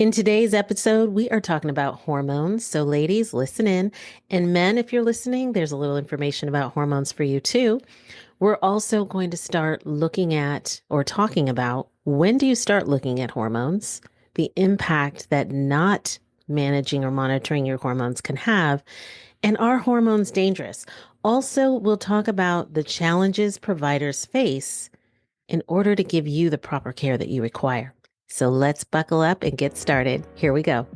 In today's episode, we are talking about hormones. So, ladies, listen in. And men, if you're listening, there's a little information about hormones for you too. We're also going to start looking at or talking about when do you start looking at hormones, the impact that not managing or monitoring your hormones can have, and are hormones dangerous? Also, we'll talk about the challenges providers face in order to give you the proper care that you require. So let's buckle up and get started. Here we go.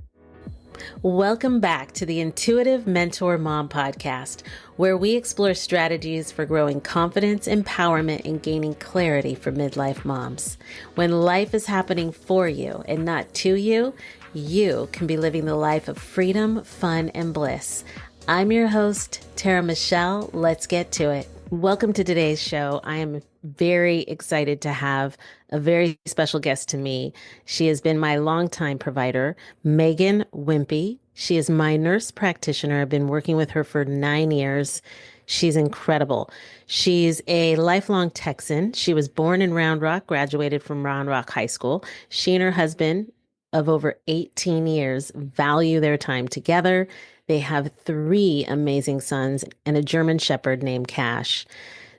Welcome back to the Intuitive Mentor Mom podcast, where we explore strategies for growing confidence, empowerment, and gaining clarity for midlife moms. When life is happening for you and not to you, you can be living the life of freedom, fun, and bliss. I'm your host, Tara Mychelle. Let's get to it. Welcome to today's show. I am very excited to have a very special guest to me. She has been my longtime provider, Meagan Wempe. She is my nurse practitioner. I've been working with her for 9 years. She's incredible. She's a lifelong Texan. She was born in Round Rock, graduated from Round Rock High School. She and her husband of over 18 years value their time together. They have 3 amazing sons and a German Shepherd named Cash.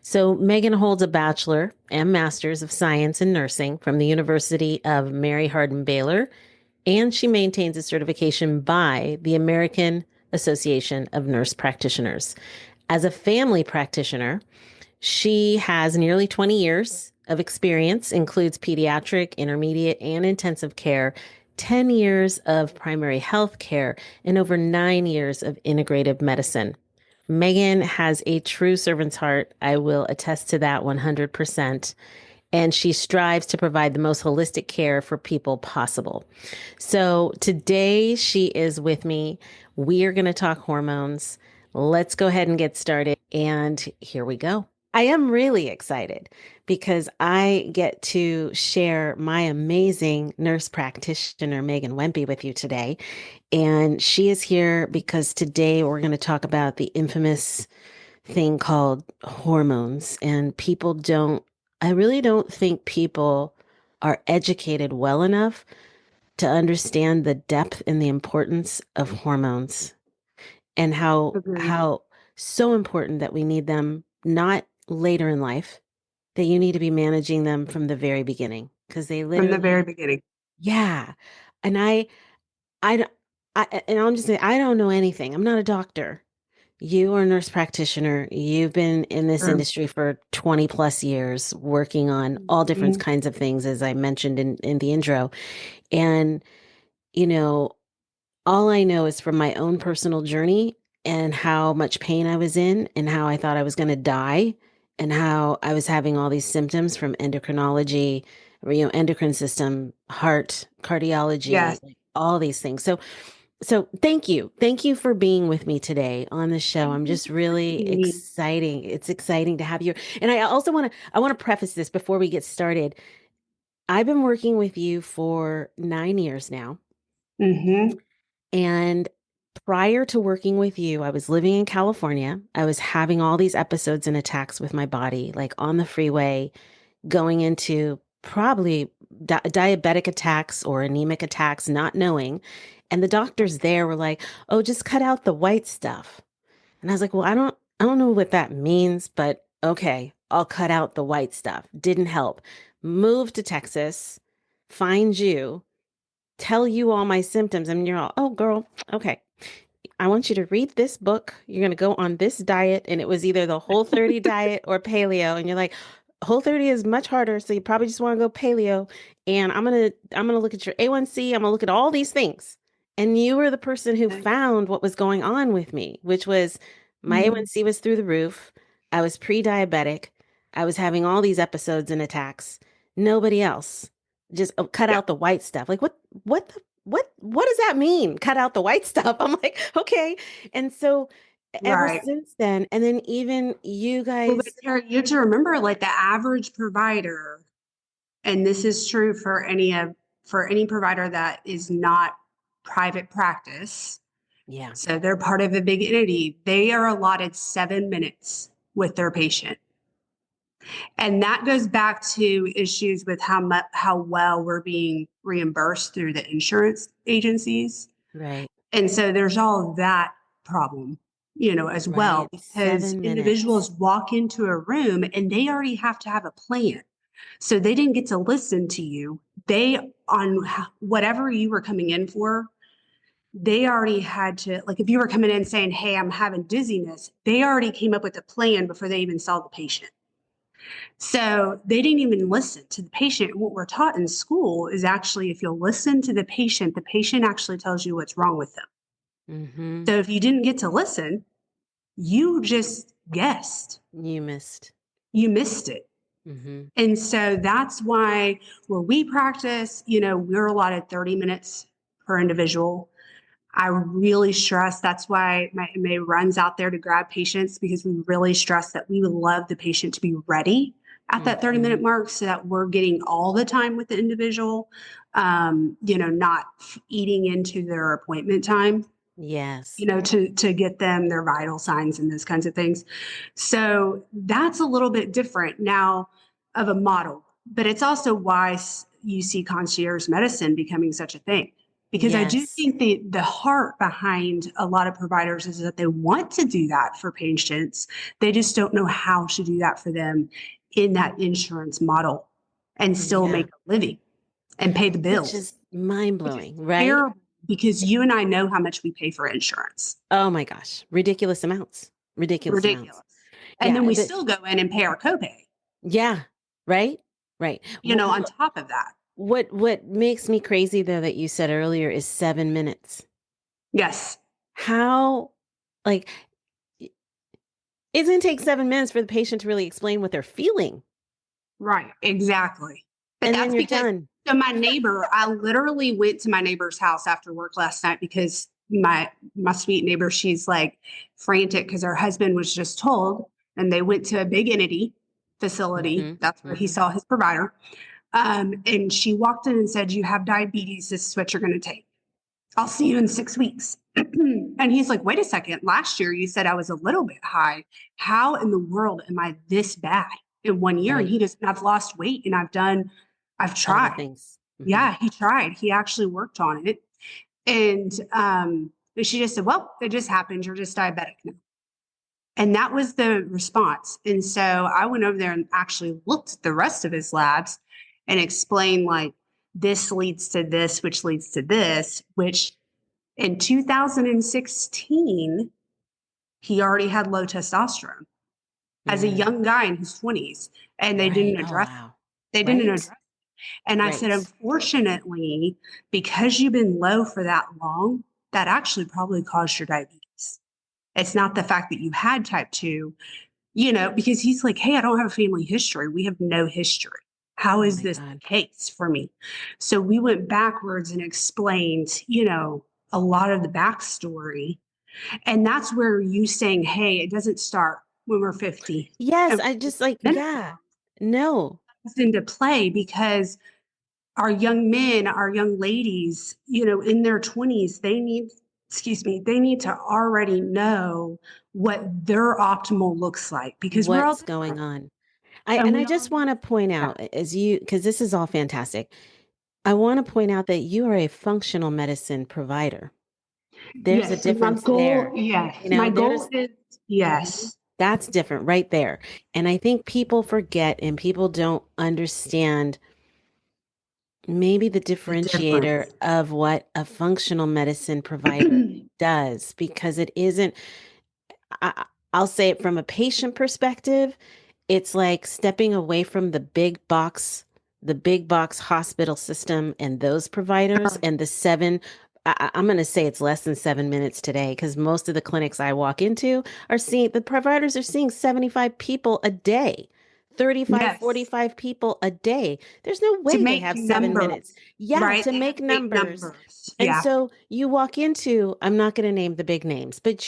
So Meagan holds a Bachelor and Master's of Science in Nursing from the University of Mary Hardin Baylor, and she maintains a certification by the American Association of Nurse Practitioners. As a family practitioner, she has nearly 20 years of experience, includes pediatric, intermediate, and intensive care, 10 years of primary health care, and over 9 years of integrative medicine. Meagan has a true servant's heart. I will attest to that 100%. And she strives to provide the most holistic care for people possible. So today she is with me. We are going to talk hormones. Let's go ahead and get started. And here we go. I am really excited because I get to share my amazing nurse practitioner, Meagan Wempe, with you today. And she is here because today we're going to talk about the infamous thing called hormones. And I really don't think people are educated well enough to understand the depth and the importance of hormones and Agreed. how so important that we need them not later in life, that you need to be managing them from the very beginning because they From the very literally, beginning. yeah. And I, d- and I'm just saying, I don't know anything. I'm not a doctor. You are a nurse practitioner. You've been in this True. industry for 20 plus years, working on all different Mhm. kinds of things, as I mentioned in the intro. And, you know, all I know is from my own personal journey and how much pain I was in and how I thought I was going to die and how I was having all these symptoms from endocrinology, endocrine system, heart, cardiology, Yes. like all these things. So thank you. Thank you for being with me today on the show. Thank I'm you just for really having me. exciting. It's exciting to have you. And I want to preface this before we get started. I've been working with you for 9 years now. Hmm. And prior to working with you, I was living in California. I was having all these episodes and attacks with my body, like on the freeway, going into probably diabetic attacks or anemic attacks, not knowing. And the doctors there were like, "Oh, just cut out the white stuff." And I was like, "Well, I don't know what that means, but okay, I'll cut out the white stuff." Didn't help. Moved to Texas, find you, tell you all my symptoms, and you're all, "Oh, girl, okay. I want you to read this book. You're going to go on this diet." And it was either the Whole 30 diet or paleo. And you're like, Whole 30 is much harder. So you probably just want to go paleo. And I'm going to look at your A1C. I'm going to look at all these things. And you were the person who found what was going on with me, which was my Mhm. A1C was through the roof. I was pre-diabetic. I was having all these episodes and attacks. Nobody else. Just cut Yeah. out the white stuff. Like what does that mean? Cut out the white stuff. I'm like, okay. And so ever Right. since then, and then even you Well, but guys, Tara, you have to remember, like the average provider, and this is true for any provider that is not private practice. yeah, So they're part of a big entity. They are allotted 7 minutes with their patient. And that goes back to issues with how well we're being reimbursed through the insurance agencies. Right. And so there's all that problem, as well, Right. because 7 minutes. individuals walk into a room and they already have to have a plan. So they didn't get to listen to you. Whatever you were coming in for, they already had to, like, if you were coming in saying, hey, I'm having dizziness, they already came up with a plan before they even saw the patient. So they didn't even listen to the patient. What we're taught in school is actually, if you'll listen to the patient actually tells you what's wrong with them. Mm-hmm. So if you didn't get to listen, you just guessed. You missed. You missed it. Mm-hmm. And so that's why where we practice, we're allotted 30 minutes per individual. I really stress that's why my MA runs out there to grab patients, because we really stress that we would love the patient to be ready at that 30-minute Mm-hmm. mark, so that we're getting all the time with the individual, not eating into their appointment time, Yes. to get them their vital signs and those kinds of things. So that's a little bit different now of a model, but it's also why you see concierge medicine becoming such a thing. Because I do Yes. think the heart behind a lot of providers is that they want to do that for patients. They just don't know how to do that for them in that insurance model and still Yeah. make a living and pay the Which bills, is mind which is blowing, right? terrible, because you and I know how much we pay for insurance. Oh my gosh. Ridiculous amounts. Ridiculous amounts. Ridiculous. And then Yeah. we still go in and pay our copay, Yeah. Right. Right. on top of that. What makes me crazy though that you said earlier is 7 minutes. Yes. How, like, it's going to take 7 minutes for the patient to really explain what they're feeling. Right. Exactly. But And then that's you're because, done. so my neighbor, I literally went to my neighbor's house after work last night, because my sweet neighbor, she's like frantic because her husband was just told, and they went to a big entity facility. Hmm. That's where he Hmm. saw his provider. And she walked in and said, you have diabetes. This is what you're going to take. I'll see you in 6 weeks. And he's like, wait a second. Last year you said I was a little bit high. How in the world am I this bad in 1 year? And Right. he just, I've lost weight and I've All the tried. things. Hmm. Yeah, he tried. He actually worked on it. And she just said, well, it just happened. You're just diabetic now. And that was the response. And so I went over there and actually looked at the rest of his labs and explained, like, this leads to this, which leads to this, which in 2016, he already had low testosterone as a Mm. young guy in his 20s, and they Right. didn't Oh, address wow. they didn't Right. address it. And I said, Right. unfortunately, because you've been low for that long, that actually probably caused your diabetes. It's not the fact that you had type 2, because he's like, hey, I don't have a family history. We have no history. How Oh is my this the God. case for me? So we went backwards and explained, a lot of the backstory. And that's where you saying, hey, it doesn't start when we're 50. Yes. And I just like, menopause yeah. No. comes into play, because our young men, our young ladies, in their 20s, they need to already know what their optimal looks like, because we're all What's going different. on? And And I we all just need want to point out, that. because this is all fantastic. I want to point out that you are a functional medicine provider. There's a Yes, my difference goal, there. yes. You My know, goal there's, is, Mhm. yes, That's different right there. And I think people forget and people don't understand maybe the the differentiator difference. of what a functional medicine provider does, because it isn't, I, I'll say it from a patient perspective. It's like stepping away from the big box hospital system and those providers and the seven. I'm going to say it's less than 7 minutes today, because most of the clinics I walk into the providers are seeing 75 people a day, 35, Yes, 45 people a day. There's no to way they make have 7 minutes. numbers, Yeah, right? to They have make to make numbers. numbers. And Yeah. so you walk into, I'm not going to name the big names, but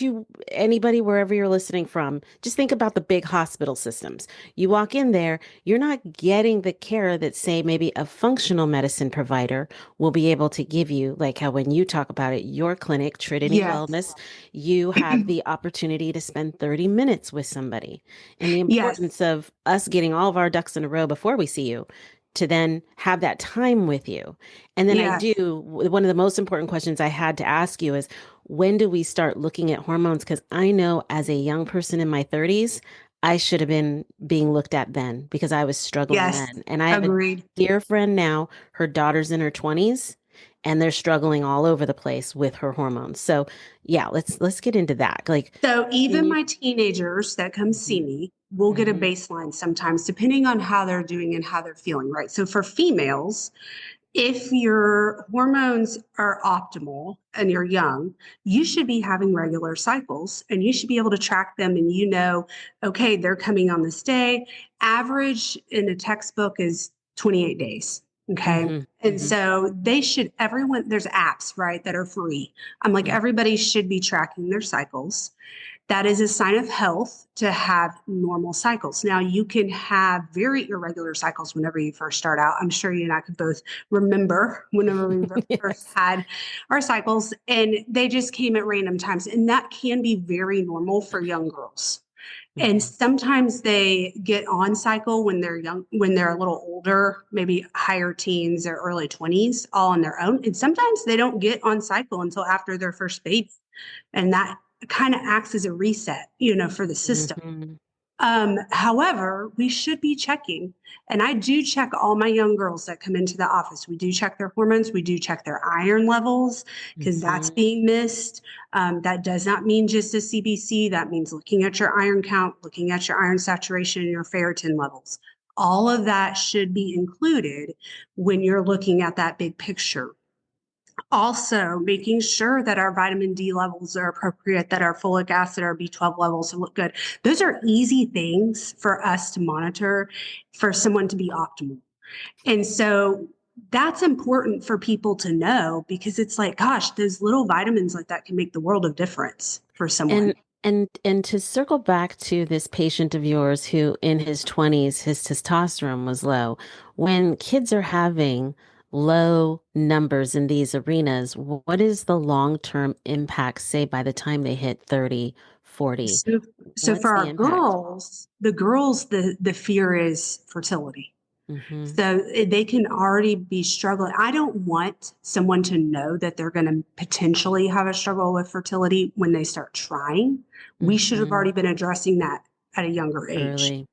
anybody wherever you're listening from, just think about the big hospital systems. You walk in there, you're not getting the care that, say, maybe a functional medicine provider will be able to give you. Like how when you talk about it, your clinic, Trinity Yes. Wellness, you have the opportunity to spend 30 minutes with somebody. And the Yes. importance of us getting all of our ducks in a row before we see you to then have that time with you. And then Yes. one of the most important questions I had to ask you is, when do we start looking at hormones? Because I know as a young person in my 30s, I should have been being looked at then because I was struggling Yes. then. And I have a Agreed. dear friend now, her daughter's in her 20s and they're struggling all over the place with her hormones. So yeah, let's get into that. Like, So can even you? my teenagers that come see Mhm, me will get a mhm, baseline sometimes, depending on how they're doing and how they're feeling, right? So for females, if your hormones are optimal and you're young, you should be having regular cycles and you should be able to track them and okay, they're coming on this day. Average in a textbook is 28 days. Okay. mhm, And mhm, so there's apps, right, that are free. I'm like, mhm, everybody should be tracking their cycles. That is a sign of health to have normal cycles. Now, you can have very irregular cycles whenever you first start out. I'm sure you and I could both remember whenever we first yes. had our cycles, and they just came at random times. And that can be very normal for young girls. And Mhm, sometimes they get on cycle when they're young, when they're a little older, maybe higher teens or early 20s, all on their own. And sometimes they don't get on cycle until after their first baby. And that kind of acts as a reset, for the system. mhm, However, we should be checking, and I do check all my young girls that come into the office. We do check their hormones. We do check their iron levels because that's mhm. being missed. That does not mean just a CBC. That means looking at your iron count, looking at your iron saturation and your ferritin levels. All of that should be included when you're looking at that big picture. Also, making sure that our vitamin D levels are appropriate, that our folic acid, our B12 levels look good. Those are easy things for us to monitor for someone to be optimal. And so that's important for people to know because it's like, gosh, those little vitamins like that can make the world of difference for someone. And and to circle back to this patient of yours who in his 20s his testosterone was low. When kids are having low numbers in these arenas, what is the long-term impact, say by the time they hit 30, 40? So, so What's for the our impact? girls, the fear is fertility. Mm-hmm. So they can already be struggling. I don't want someone to know that they're going to potentially have a struggle with fertility when they start trying. We should have Mm-hmm. already been addressing that at a younger age. Early.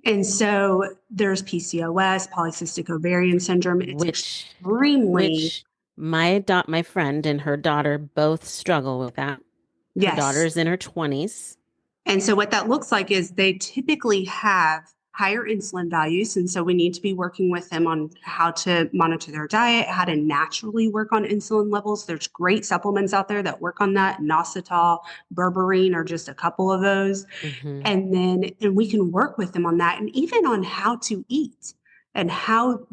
And so there's PCOS, polycystic ovarian syndrome. It's Which extremely, which my friend and her daughter both struggle with that. Her yes. daughter's in her 20s. And so what that looks like is they typically have higher insulin values. And so we need to be working with them on how to monitor their diet, how to naturally work on insulin levels. There's great supplements out there that work on that. Nositol, berberine are just a couple of those. Mm-hmm. And we can work with them on that and even on how to eat and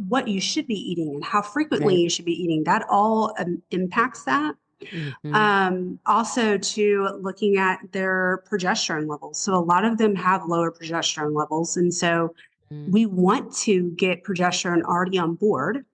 what you should be eating and how frequently Right. you should be eating. That all impacts that. Mm-hmm. Also to looking at their progesterone levels. So a lot of them have lower progesterone levels. And so we want to get progesterone already on board.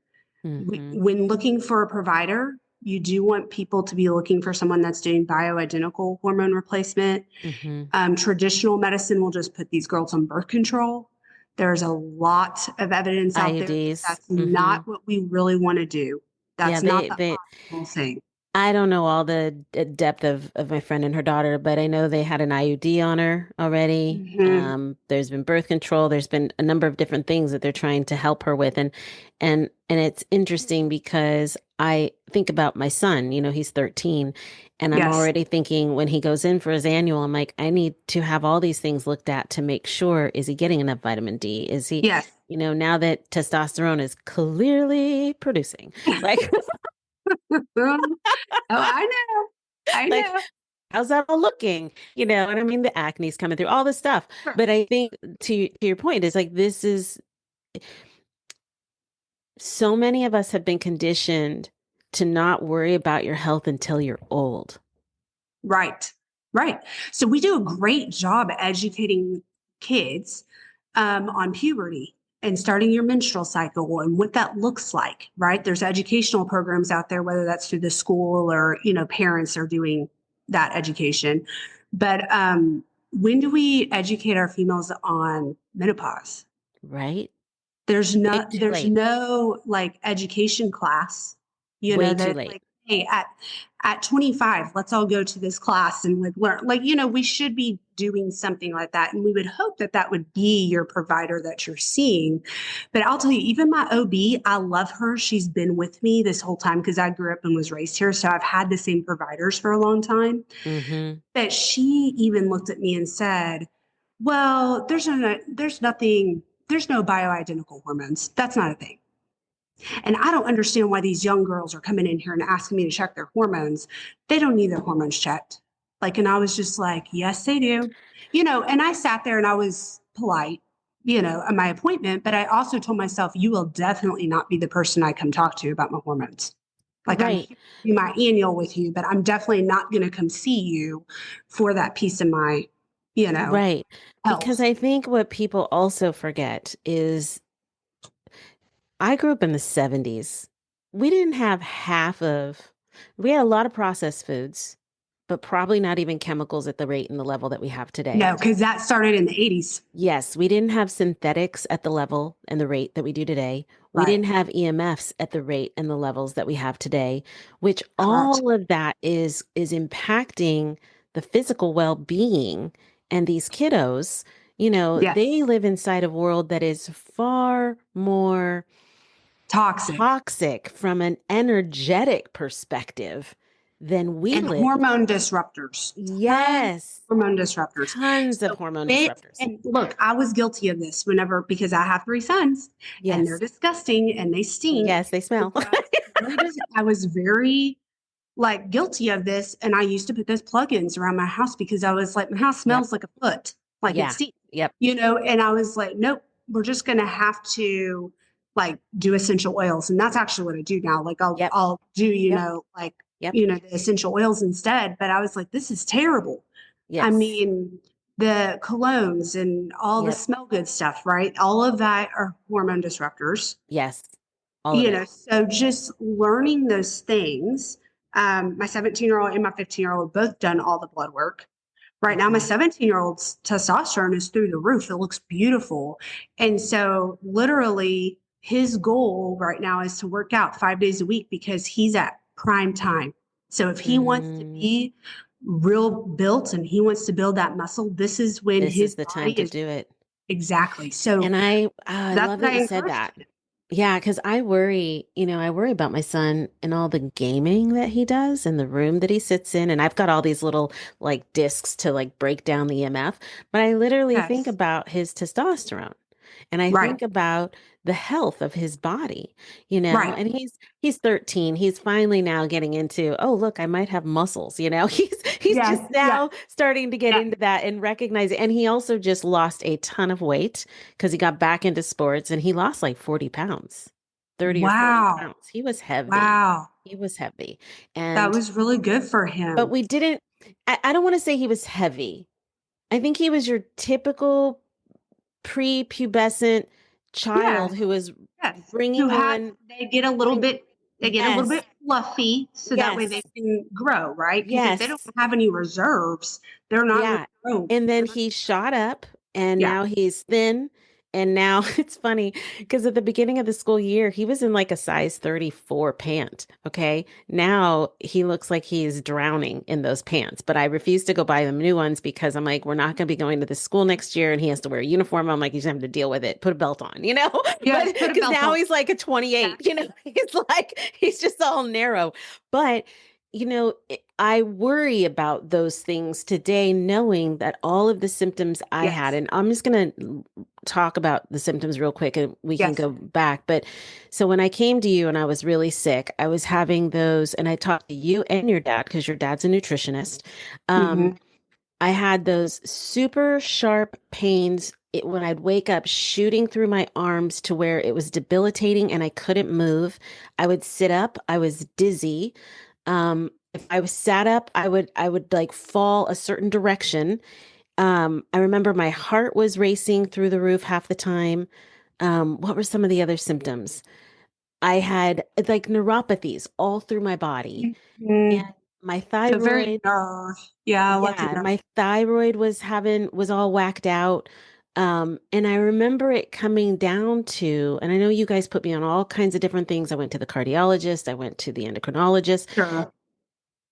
Mm-hmm. When looking for a provider, you do want people to be looking for someone that's doing bioidentical hormone replacement. Mm-hmm. Traditional medicine will just put these girls on birth control. There's a lot of evidence out there that IUDs. that's Mm-hmm. not what we really want to do. Yeah, That's not the optimal thing. I don't know all the depth of my friend and her daughter, but I know they had an IUD on her already. Mhm. There's been birth control. There's been a number of different things that they're trying to help her with. And it's interesting because I think about my son, he's 13, and I'm Yes. already thinking when he goes in for his annual, I'm like, I need to have all these things looked at to make sure, is he getting enough vitamin D? Is he, Yes. now that testosterone is clearly producing, like, Oh, I know. I like, know. how's that all looking? And I mean, the acne's coming through, all this stuff. Sure. But I think to your point is like, this is so many of us have been conditioned to not worry about your health until you're old. Right. Right. So we do a great job educating kids on puberty and starting your menstrual cycle and what that looks like, right? There's educational programs out there, whether that's through the school or, parents are doing that education. But when do we educate our females on menopause? Right. Way too There's late. no like education class, Way that too it's late. like, hey, at 25, let's all go to this class and like learn. Like, we should be doing something like that. And we would hope that that would be your provider that you're seeing. But I'll tell you, even my OB, I love her. She's been with me this whole time because I grew up and was raised here. So I've had the same providers for a long time. Mhm. But she even looked at me and said, well, there's no bioidentical hormones. That's not a thing. And I don't understand why these young girls are coming in here and asking me to check their hormones. They don't need their hormones checked. Like, and I was just like, yes, they do. And I sat there and I was polite, at my appointment, but I also told myself, you will definitely not be the person I come talk to about my hormones. Like, I'm Right. here to do my annual with you, but I'm definitely not going to come see you for that piece of my, Right. Because health. I think what people also forget is I grew up in the 70s. We didn't have we had a lot of processed foods, but probably not even chemicals at the rate and the level that we have today. No, because that started in the 80s. Yes, we didn't have synthetics at the level and the rate that we do today. We Right. didn't have EMFs at the rate and the levels that we have today, which Correct. all of that is impacting the physical well-being. And these kiddos, they Yes. live inside a world that is far more Toxic. toxic from an energetic perspective than we And lived. hormone disruptors, tons of Yes, hormone disruptors. tons of So hormone disruptors. and look, I was guilty of this whenever, because I have three sons and they're Yes. disgusting and they stink. Yes, they And smell. so I was very like guilty of this. And I used to put those plugins around my house because I was like, my house Yep. smells like a foot, like it Yeah. stinks, Yep. and I was like, nope, we're just going to have to like do essential oils. And that's actually what I do now. Like Yep. I'll do, Yep. like, Yep. the essential oils instead. But I was like, this is terrible. I Yes. mean, the colognes and all the Yep. smell good stuff, right? All of that are hormone disruptors. Yes. All of it. So just learning those things. My 17-year-old and my 15-year-old both done all the blood work. Right now, my Mhm. 17-year-old's testosterone is through the roof. It looks beautiful. And so, literally, his goal right now is to work out 5 days a week because he's at prime time. So, if he wants to Mm, be real built and he wants to build that muscle, this is when this is his the time body to is do it. exactly. So, And I that's love what that I you said encourage that. him. Yeah, because I worry about my son and all the gaming that he does in the room that he sits in. And I've got all these little like discs to like break down the EMF. But I literally think Yes. about his testosterone and I Right. think about the health of his body, Right. and he's 13. He's finally now getting into, oh, look, I might have muscles, he's just Yes. Yeah. now starting to get Yeah. into that and recognize it. And he also just lost a ton of weight because he got back into sports and he lost like 40 pounds, 30 or 40 Wow. pounds. He was heavy. Wow. He was heavy. That And, was really good for but him. we didn't, I don't want to say he was heavy. I think he was your typical prepubescent Yeah. child who was Yes. Who bringing have on they get a little bring bit they get a little yes, bit fluffy so that way they yes, can grow, right? Because if they don't yes. have any reserves, they're not going to Yeah. grow. And then They're not, he shot up and yeah. now he's thin. And now it's funny because at the beginning of the school year, he was in like a size 34 pant. Okay. Now he looks like he's drowning in those pants, but I refuse to go buy them new ones because I'm like, we're not going to be going to the school next year and he has to wear a uniform. I'm like, he's having to deal with it. Put a belt on, but Yes, put a because belt now on. he's like a 28, he's like, he's just all narrow. But I worry about those things today, knowing that all of the symptoms I had, Yes. and I'm just going to talk about the symptoms real quick and we can Yes. go back. But so when I came to you and I was really sick, I was having those, and I talked to you and your dad because your dad's a nutritionist. Hmm. I had those super sharp pains when I'd wake up shooting through my arms to where it was debilitating and I couldn't move. I would sit up, I was dizzy. If I was sat up, I would like fall a certain direction. I remember my heart was racing through the roof half the time. What were some of the other symptoms? I had like neuropathies all through my body and Hmm. my So very thyroid. nerve. Yeah, lots of Yeah, nerve. my thyroid was all whacked out. And I remember it coming down to, and I know you guys put me on all kinds of different things. I went to the cardiologist, I went to the endocrinologist, Sure. but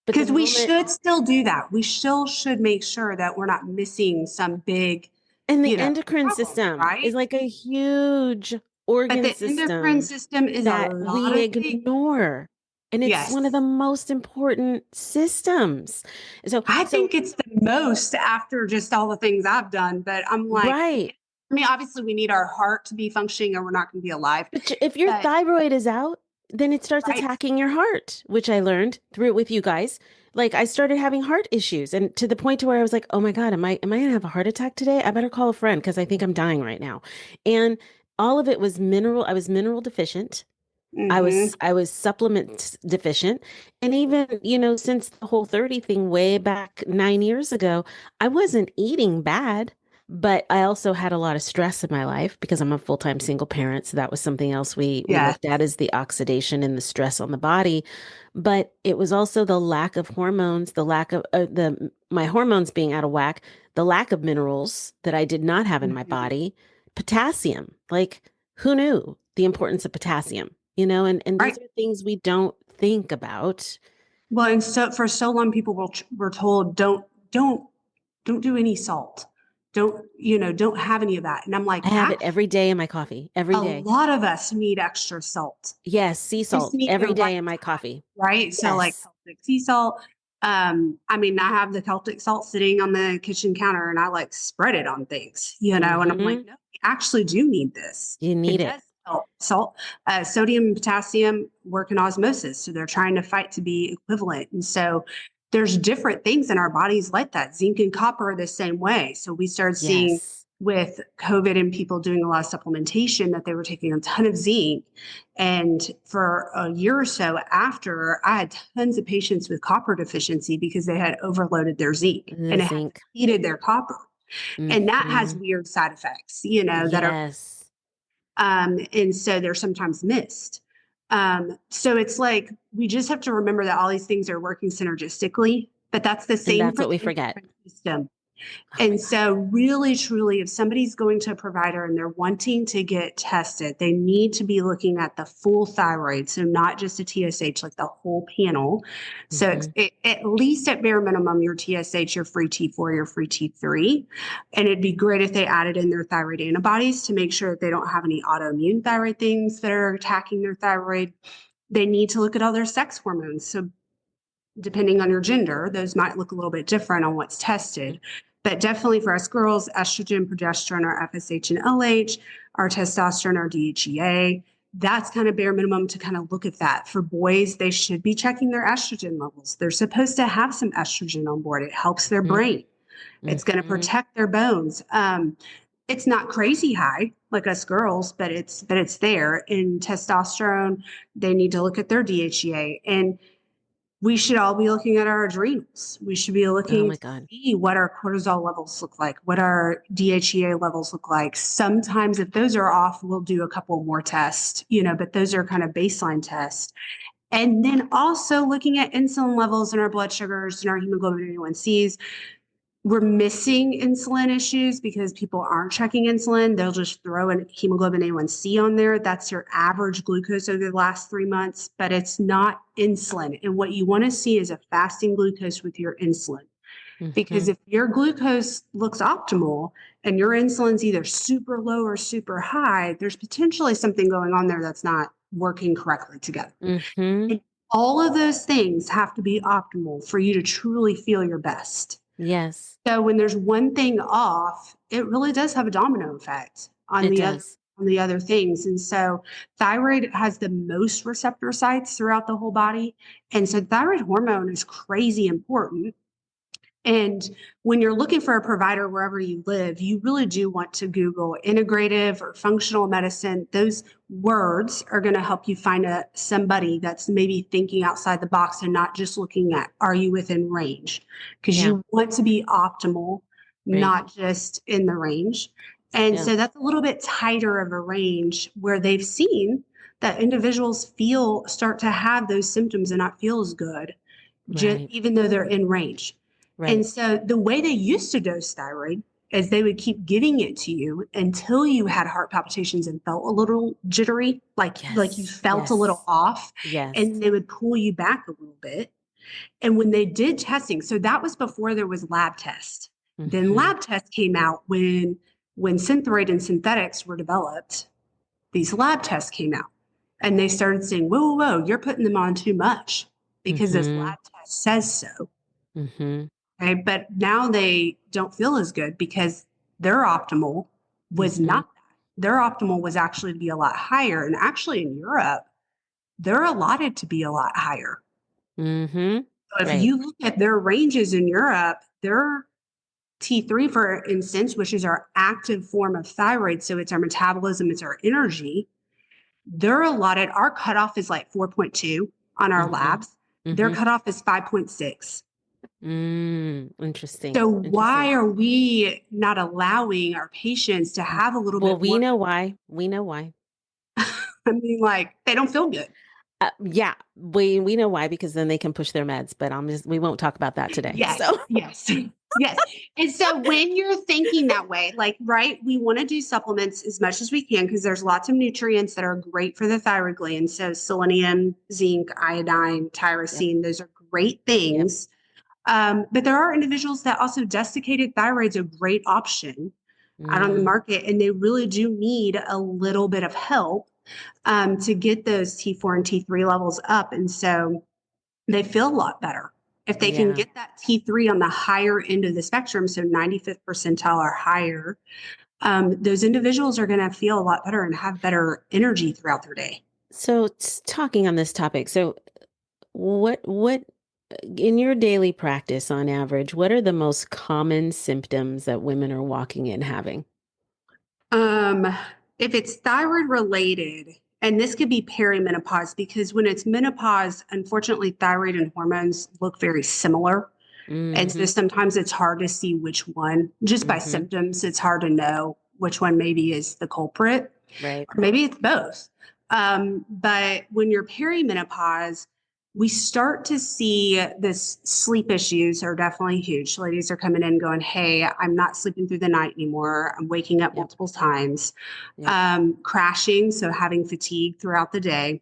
the Because we moment, should still do that. We still should make sure that we're not missing some big, and the endocrine problem, system is right? like a huge But organ the endocrine system system is a that lot we of things. ignore. And it's one of Yes. the most important systems. So, I so think it's the most after just all the things I've done, but I'm like, right. I mean, obviously we need our heart to be functioning or we're not going to be alive. But if your But thyroid is out, then it starts right. attacking your heart, which I learned through it with you guys. Like I started having heart issues and to the point to where I was like, "Oh my God, am I going to have a heart attack today? I better call a friend because I think I'm dying right now." And all of it was mineral. I was mineral deficient. Hmm. I was supplement deficient. And even, since the whole 30 thing way back 9 years ago, I wasn't eating bad, but I also had a lot of stress in my life because I'm a full-time single parent. So that was something else we Yes. looked at is the oxidation and the stress on the body. But it was also the lack of hormones, the lack of the my hormones being out of whack, the lack of minerals that I did not have in my Mhm. body, potassium. Like who knew the importance of potassium? And these Right. are things we don't think about. Well, and so for so long, people were told, don't do any salt. Don't have any of that. And I'm like, I have it actually, every day in my coffee, every a day. lot of us need extra salt. Yes, sea We just salt need the every day right in my time, coffee. right? So like Yes. Celtic sea salt. I mean, I have the Celtic salt sitting on the kitchen counter and I like spread it on things, and I'm like, Mm-hmm. no, we actually do need this. You It need it. does help. Sodium and potassium work in osmosis. So they're trying to fight to be equivalent. And so there's different things in our bodies like that. Zinc and copper are the same way. So we started seeing Yes. with COVID and people doing a lot of supplementation that they were taking a ton of zinc. And for a year or so after, I had tons of patients with copper deficiency because they had overloaded their zinc The and it had zinc. depleted their copper. And that has Mm-hmm. weird side effects, that are, Yes. and so they're sometimes missed. So it's like we just have to remember that all these things are working synergistically, but that's the And same that's for what we the forget. endocrine system. Oh my And God. so, really, truly, if somebody's going to a provider and they're wanting to get tested, they need to be looking at the full thyroid. So, not just a TSH, like the whole panel. So, Mm-hmm. at least at bare minimum, your TSH, your free T4, your free T3. And it'd be great if they added in their thyroid antibodies to make sure that they don't have any autoimmune thyroid things that are attacking their thyroid. They need to look at all their sex hormones. So, depending on your gender, those might look a little bit different on what's tested. But definitely for us girls, estrogen, progesterone, our FSH and LH, our testosterone, our DHEA, that's kind of bare minimum to kind of look at that. For boys, they should be checking their estrogen levels. They're supposed to have some estrogen on board. It helps their brain. It's going to Mm-hmm. protect their bones. It's not crazy high like us girls, but it's there. In testosterone, they need to look at their DHEA. And we should all be looking at our adrenals. We should be Oh looking my to God. see what our cortisol levels look like, what our DHEA levels look like. Sometimes, if those are off, we'll do a couple more tests, but those are kind of baseline tests. And then also looking at insulin levels and our blood sugars and our hemoglobin A1Cs. We're missing insulin issues because people aren't checking insulin. They'll just throw a hemoglobin A1C on there. That's your average glucose over the last 3 months, but it's not insulin. And what you want to see is a fasting glucose with your insulin. Mm-hmm. Because if your glucose looks optimal and your insulin's either super low or super high, there's potentially something going on there that's not working correctly together. Mm-hmm. And all of those things have to be optimal for you to truly feel your best. Yes, So when there's one thing off, it really does have a domino effect it does. on the other things. And so thyroid has the most receptor sites throughout the whole body. And so thyroid hormone is crazy important. And when you're looking for a provider wherever you live, you really do want to Google integrative or functional medicine. Those words are going to help you find somebody that's maybe thinking outside the box and not just looking at are you within range? Because Yeah, you want to be optimal, right. not just in the range. And Yeah, so that's a little bit tighter of a range where they've seen that individuals start to have those symptoms and not feel as good, just right, even though they're in range. And right. so the way they used to dose thyroid is they would keep giving it to you until you had heart palpitations and felt a little jittery, like you Yes. felt a little Yes. off, Yes. and they would pull you back a little bit. And when they did testing, so that was before there was lab tests. Then Mm-hmm. lab tests came out when Synthroid and synthetics were developed. These lab tests came out, and they started saying, "Whoa, whoa, whoa! You're putting them on too much because this Mm-hmm. lab test says so." Mm-hmm. Okay, but now they don't feel as good because their optimal was Mm-hmm. not that. Their optimal was actually to be a lot higher, and actually in Europe, they're allotted to be a lot higher. Mm-hmm. So if Right. you look at their ranges in Europe, their T3, for instance, which is our active form of thyroid, so it's our metabolism, it's our energy, they're allotted, our cutoff is like 4.2 on our Mm-hmm. labs. Their Mm-hmm. cutoff is 5.6. Interesting. So Interesting. why are we not allowing our patients to have a little Well, bit we more? know why. We know why. I mean, like they don't feel good. Yeah, we know why because then they can push their meds, but we won't talk about that today. Yes, So, yes, yes. And so when you're thinking that way, like, right, we want to do supplements as much as we can because there's lots of nutrients that are great for the thyroid gland. So selenium, zinc, iodine, yep, tyrosine, those are great yep. things. But there are individuals that also desiccated thyroid's a great option out on the Mm, market, and they really do need a little bit of help to get those T4 and T3 levels up. And so they feel a lot better. If they can yeah. get that T3 on the higher end of the spectrum, so 95th percentile or higher, those individuals are going to feel a lot better and have better energy throughout their day. So, talking on this topic, so what in your daily practice on average, what are the most common symptoms that women are walking in having? Um, if it's thyroid related, and this could be perimenopause because when it's menopause, unfortunately, thyroid and hormones look very similar. And so Mm-hmm. sometimes it's hard to see which one, just by Mm-hmm. symptoms, it's hard to know which one maybe is the culprit, Right. or maybe it's both. But when you're perimenopause, we start to see this sleep issues are definitely huge. Ladies are coming in going, "Hey, I'm not sleeping through the night anymore. I'm waking up Yep. multiple times." Yep. Crashing, so having fatigue throughout the day,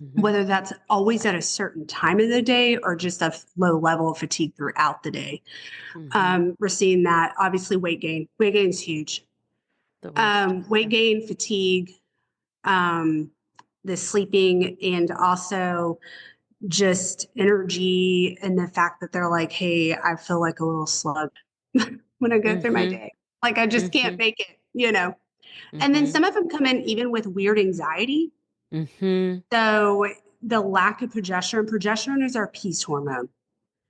Mm-hmm. whether that's always at a certain time of the day or just a low level of fatigue throughout the day. Mm-hmm. We're seeing that. Obviously, weight gain. Weight gain is huge. The worst. Weight Yeah. gain, fatigue, um, the sleeping, and also just energy, and the fact that they're like, "Hey, I feel like a little slug when I go through my Mm-hmm. day. Like I just Mm-hmm. can't make it." And then Mm-hmm. some of them come in even with weird anxiety. Mm-hmm. So the lack of progesterone is our peace hormone.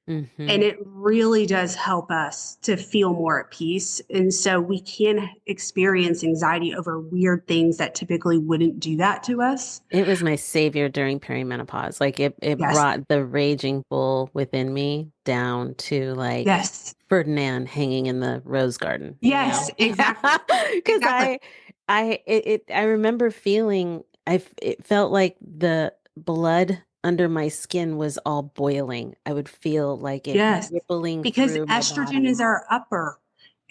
And Mm-hmm. it really does help us to feel more at peace. And so we can experience anxiety over weird things that typically wouldn't do that to us. It was my savior during perimenopause. Like it Yes. brought the raging bull within me down to like Yes. Ferdinand hanging in the rose garden, you Yes, know? exactly. Because Exactly. I remember feeling it felt like the blood under my skin was all boiling. I would feel like it Yes. rippling Because through my estrogen body. is our upper.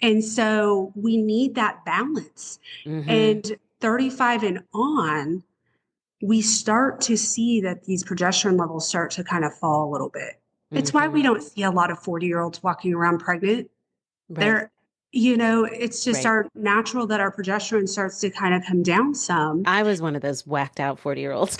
And so we need that balance. Mm-hmm. And 35 and on, we start to see that these progesterone levels start to kind of fall a little bit. It's why we Mm-hmm. don't see a lot of 40-year-olds walking around pregnant. Right. They're, it's just Right. our natural that our progesterone starts to kind of come down some. I was one of those whacked out 40-year-olds.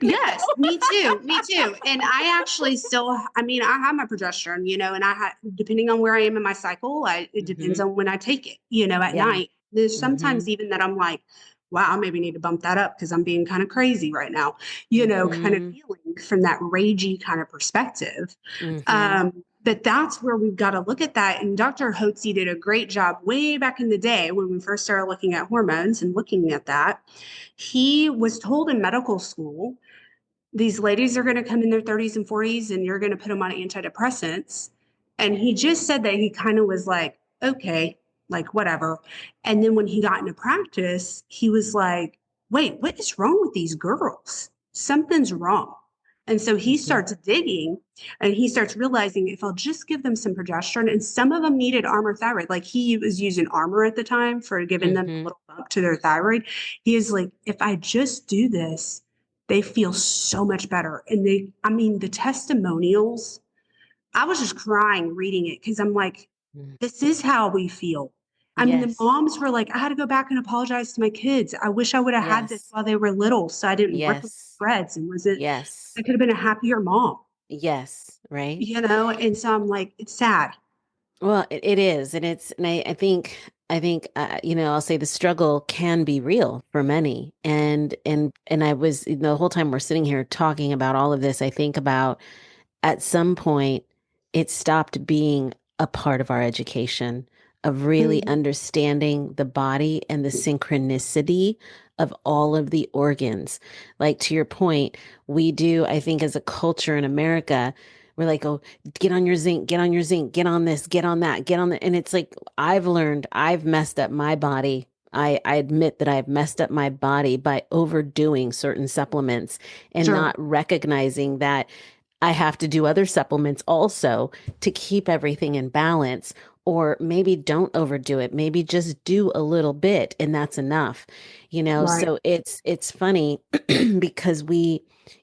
Yes, me too. Me too. And I actually still, I mean, I have my progesterone, and depending on where I am in my cycle, it depends Mm-hmm. on when I take it, at Yeah. night. There's Mm-hmm. sometimes even that I'm like, wow, I maybe need to bump that up because I'm being kind of crazy right now, kind of Mm-hmm. feeling from that ragey kind of perspective. Mm-hmm. But that's where we've got to look at that. And Dr. Hotze did a great job way back in the day when we first started looking at hormones and looking at that. He was told in medical school, these ladies are going to come in their 30s and 40s and you're going to put them on antidepressants. And he just said that he kind of was like, okay, like whatever. And then when he got into practice, he was like, wait, what is wrong with these girls? Something's wrong. And so he Mhm. starts digging and he starts realizing if I'll just give them some progesterone, and some of them needed armor thyroid, like he was using armor at the time for giving them a Mhm. little bump to their thyroid. He is like, if I just do this, they feel so much better. And I mean, the testimonials, I was just crying reading it because I'm like, Mm. this is how we feel. I mean, the Yes. moms were like, I had to go back and apologize to my kids. I wish I would have had this Yes. while they were little so I didn't rip them to Yes. shreds and wasn't, Yes. I could have been a happier mom, Yes. Right. And so I'm like, it's sad. Well, it is, and I'll say the struggle can be real for many, and I was the whole time we're sitting here talking about all of this, I think about at some point it stopped being a part of our education of really Mhm. understanding the body and the synchronicity of all of the organs. Like to your point, we do, I think, as a culture in America, we're like, oh, get on your zinc, get on your zinc, get on this, get on that, get on that. And it's like, I've learned I've messed up my body. I admit that I've messed up my body by overdoing certain supplements and Sure. not recognizing that I have to do other supplements also to keep everything in balance. Or maybe don't overdo it. Maybe just do a little bit and that's enough. Right. So it's funny because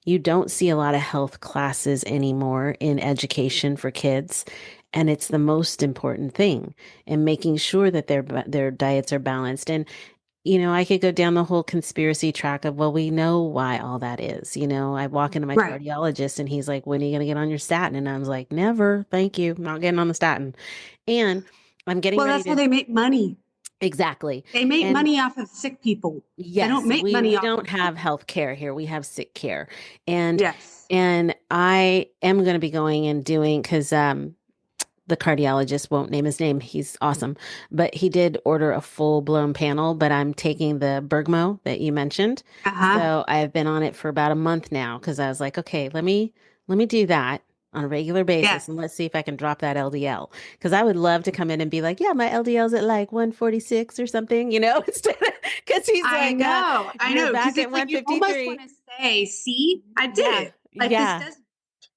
you don't see a lot of health classes anymore in education for kids. And it's the most important thing and making sure that their diets are balanced. And I could go down the whole conspiracy track of, well, we know why all that is. I walk into my Right. cardiologist and he's like, when are you going to get on your statin? And I was like, never, thank you. Not getting on the statin. And I'm getting Well, ready that's how to, they make money. exactly. They make And money off of sick people. They don't yes, make we money off don't of have healthy. health care here. We have sick care. And, Yes. and I am going to be going and doing, because, the cardiologist won't name his name. He's awesome. But he did order a full blown panel, but I'm taking the Bergamo that you mentioned. Uh-huh. So I've been on it for about a month now because I was like, okay, let me do that on a regular basis and Yes. let's see if I can drop that LDL. Because I would love to come in and be like, yeah, my LDL's at like 146 or something, instead of because he's I like, know. I you're know. Because back at it's like you almost want 153. to say, see, I did Yeah, it. Like this yeah. does,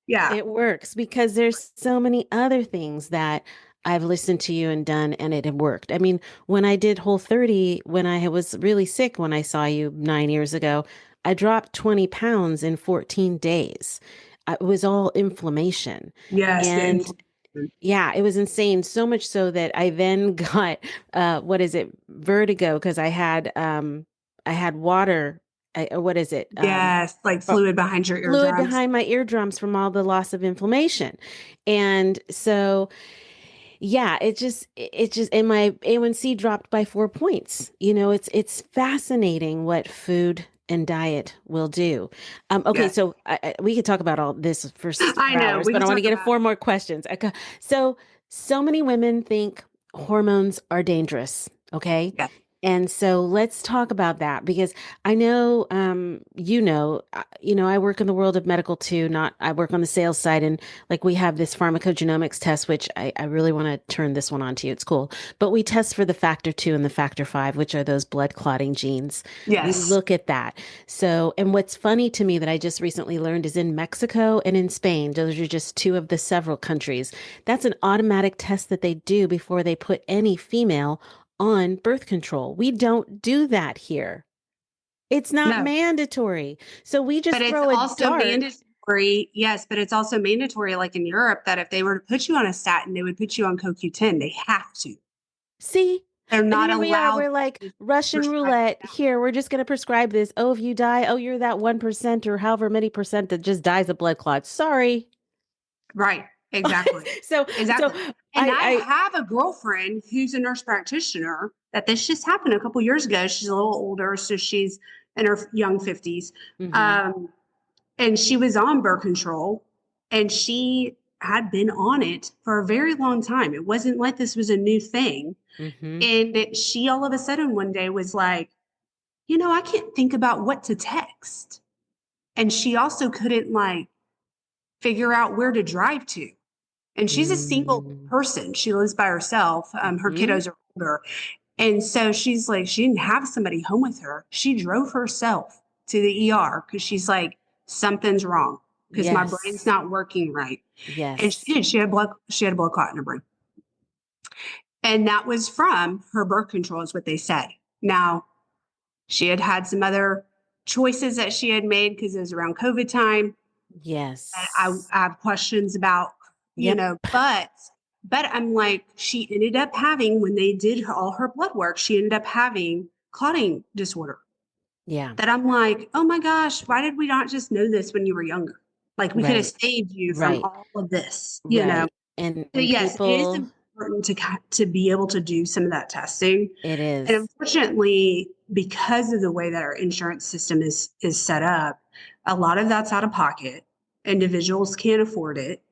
yeah. It works because there's so many other things that I've listened to you and done, and it had worked. I mean, when I did Whole 30, when I was really sick, when I saw you 9 years ago, I dropped 20 pounds in 14 days. It was all inflammation. Yes. The And inflammation. yeah, it was insane. So much so that I then got, what is it, vertigo, because I had water. What is it? Yes. Like fluid behind your Fluid eardrums. behind my eardrums from all the loss of inflammation. And so, yeah, and my A1C dropped by 4 points. It's fascinating what food and diet will do. Okay, Yes. so we could talk about all this I for know. hours, We but could I want to talk get about it. 4 more questions. Okay, so many women think hormones are dangerous. Okay, Yes. and so let's talk about that because I know, I work in the world of medical too. Not I work on the sales side, and like we have this pharmacogenomics test, which I really want to turn this one on to you. It's cool, but we test for the factor 2 and the factor 5, which are those blood clotting genes. We Yes. look at that. So, and what's funny to me that I just recently learned is in Mexico and in Spain, those are just two of the several countries. That's an automatic test that they do before they put any female on birth control. We don't do that here. It's not No. mandatory. So we But just it's throw a also dart. mandatory. Yes, but it's also mandatory, like in Europe, that if they were to put you on a statin, they would put you on CoQ10. They have to. See? They're And not here we are. allowed We're like to Russian prescribe it roulette. without. Here, we're just going to prescribe this. Oh, if you die, oh, you're that 1% or however many percent that just dies of blood clots. Sorry. Right. Exactly. So Exactly. And I I have a girlfriend who's a nurse practitioner that this just happened a couple years ago. She's a little older, so she's in her young 50s. mm-hmm, Um, and she was on birth control and she had been on it for a very long time. It wasn't like this was a new thing. mm-hmm, And she all of a sudden one day was like, I can't think about what to text. And she also couldn't like figure out where to drive to. And she's a single person. She lives by herself. Her mm-hmm. kiddos are older. And so she's like, she didn't have somebody home with her. She drove herself to the ER because she's like, something's wrong. because my brain's Yes. not working right. And she Yes. did. She had a blood clot in her brain. And that was from her birth control, is what they said. Now, she had had some other choices that she had made because it was around COVID time. Yes. I have questions about, Yep. but I'm like, she ended up having, when they did all her blood work, she ended up having clotting disorder. Yeah. That I'm like, oh my gosh, why did we not just know this when you were younger? Like, we could have Right. saved you from Right. all of this, Right. And So and yes, it is people, important to be able to do some of that testing. it And is. unfortunately, because of the way that our insurance system is set up, a lot of that's out of pocket. Individuals can't afford it,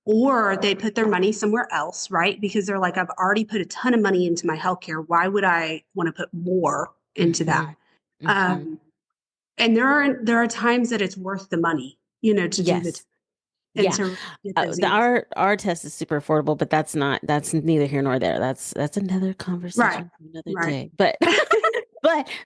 or they put their money somewhere else, right? Because they're like, I've already put a ton of money into my healthcare. Why would I want to put more into Mm-hmm. that? Mm-hmm. Um, and there are times that it's worth the money, to do the Yes. and Yeah. to really get those The, answers. our test is super affordable, but that's neither here nor there. That's another Right. conversation for another Right. day. But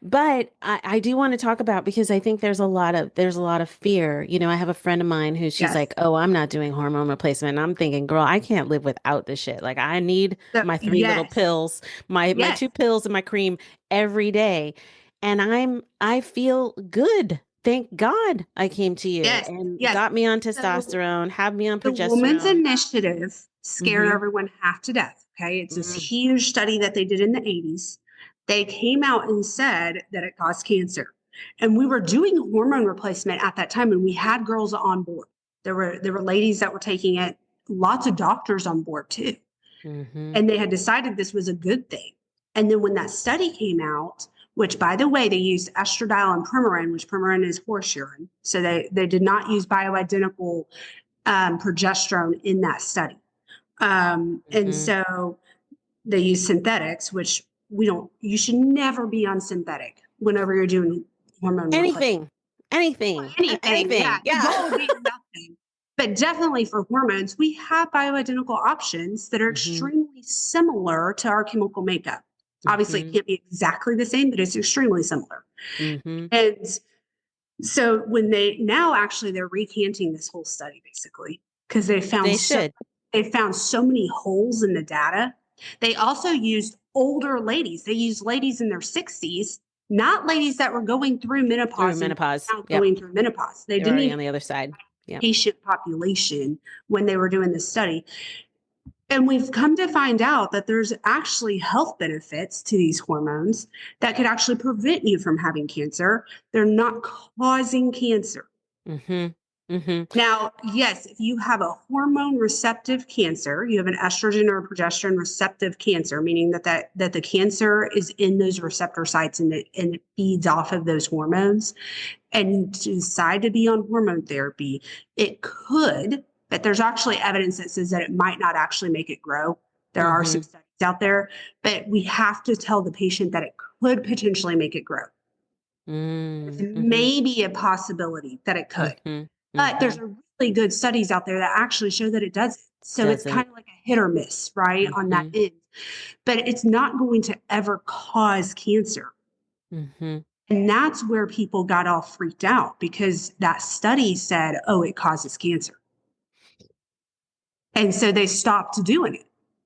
but I do want to talk about, because I think there's a lot of fear. I have a friend of mine who, she's Yes. like, "Oh, I'm not doing hormone replacement." And I'm thinking, "Girl, I can't live without this shit. Like, I need So my three little yes. pills, my Yes. two pills and my cream every day." And I feel good. Thank God I came to you Yes. and Yes. got me on So testosterone, had me on the Women's progesterone. Initiative scared Mm-hmm. everyone half to death. Okay. It's this Mm, huge study that they did in the 80s. They came out and said that it caused cancer. And we were doing hormone replacement at that time, and we had girls on board. There were ladies that were taking it, lots of doctors on board too. mm-hmm. And they had decided this was a good thing. And then when that study came out, which by the way, they used estradiol and Premarin, which Premarin is horse urine. So they did not use bioidentical progesterone in that study. And Mm-hmm. so they use synthetics, which you should never be on synthetic whenever you're doing hormone replacement. Anything, anything, Anything, yeah. anything. The Yeah. goal would be nothing. But definitely for hormones, we have bioidentical options that are Mm-hmm. extremely similar to our chemical makeup. Obviously, it Mm-hmm. can't be exactly the same, but it's extremely similar. Mm-hmm. And so when they're recanting this whole study basically because They should. they found so many holes in the data. They also used older ladies. They used ladies in their 60s, not ladies that were going through Through menopause and menopause. now Yep. going through menopause. They They're didn't already even on the other side. Yep. patient population when they were doing this study. And we've come to find out that there's actually health benefits to these hormones that could actually prevent you from having cancer. They're not causing cancer. Mm-hmm. Mm-hmm. Now, yes, if you have a hormone receptive cancer, you have an estrogen or progesterone receptive cancer, meaning that the cancer is in those receptor sites and it feeds off of those hormones, and you decide to be on hormone therapy, it could, but there's actually evidence that says that it might not actually make it grow. There are some Mm-hmm. studies out there, but we have to tell the patient that it could potentially make it grow. There's Mm-hmm. maybe a possibility that it could. Mm-hmm. But Mm-hmm. there's a really good studies out there that actually show that it doesn't. So it's kind Doesn't. of like a hit or miss, right, on that Mm-hmm. end. But it's not going to ever cause cancer. Mm-hmm. And that's where people got all freaked out because that study said, oh, it causes cancer. And so they stopped doing it.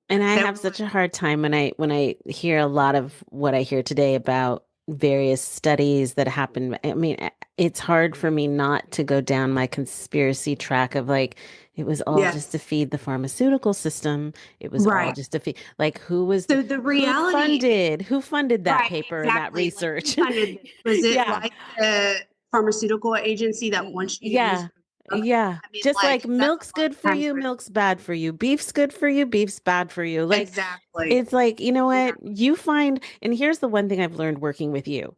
And I They have were such like, a hard time when I hear a lot of what I hear today about various studies that happen. I mean, it's hard for me not to go down my conspiracy track of like, it was all just to yes, feed the pharmaceutical system. It was all right. just to feed, like, So the reality, who funded that right, paper and that exactly. Like who research? funded this? Was it Yeah. like the pharmaceutical agency that wants you to use Yeah. the drug? Yeah. I mean, Just like like that's a milk's lot good of for times you, what it milk's bad for you. Beef's good for you, beef's bad for you. Like, exactly. it's like, you know what? Exactly. You find, and here's the one thing I've learned working with you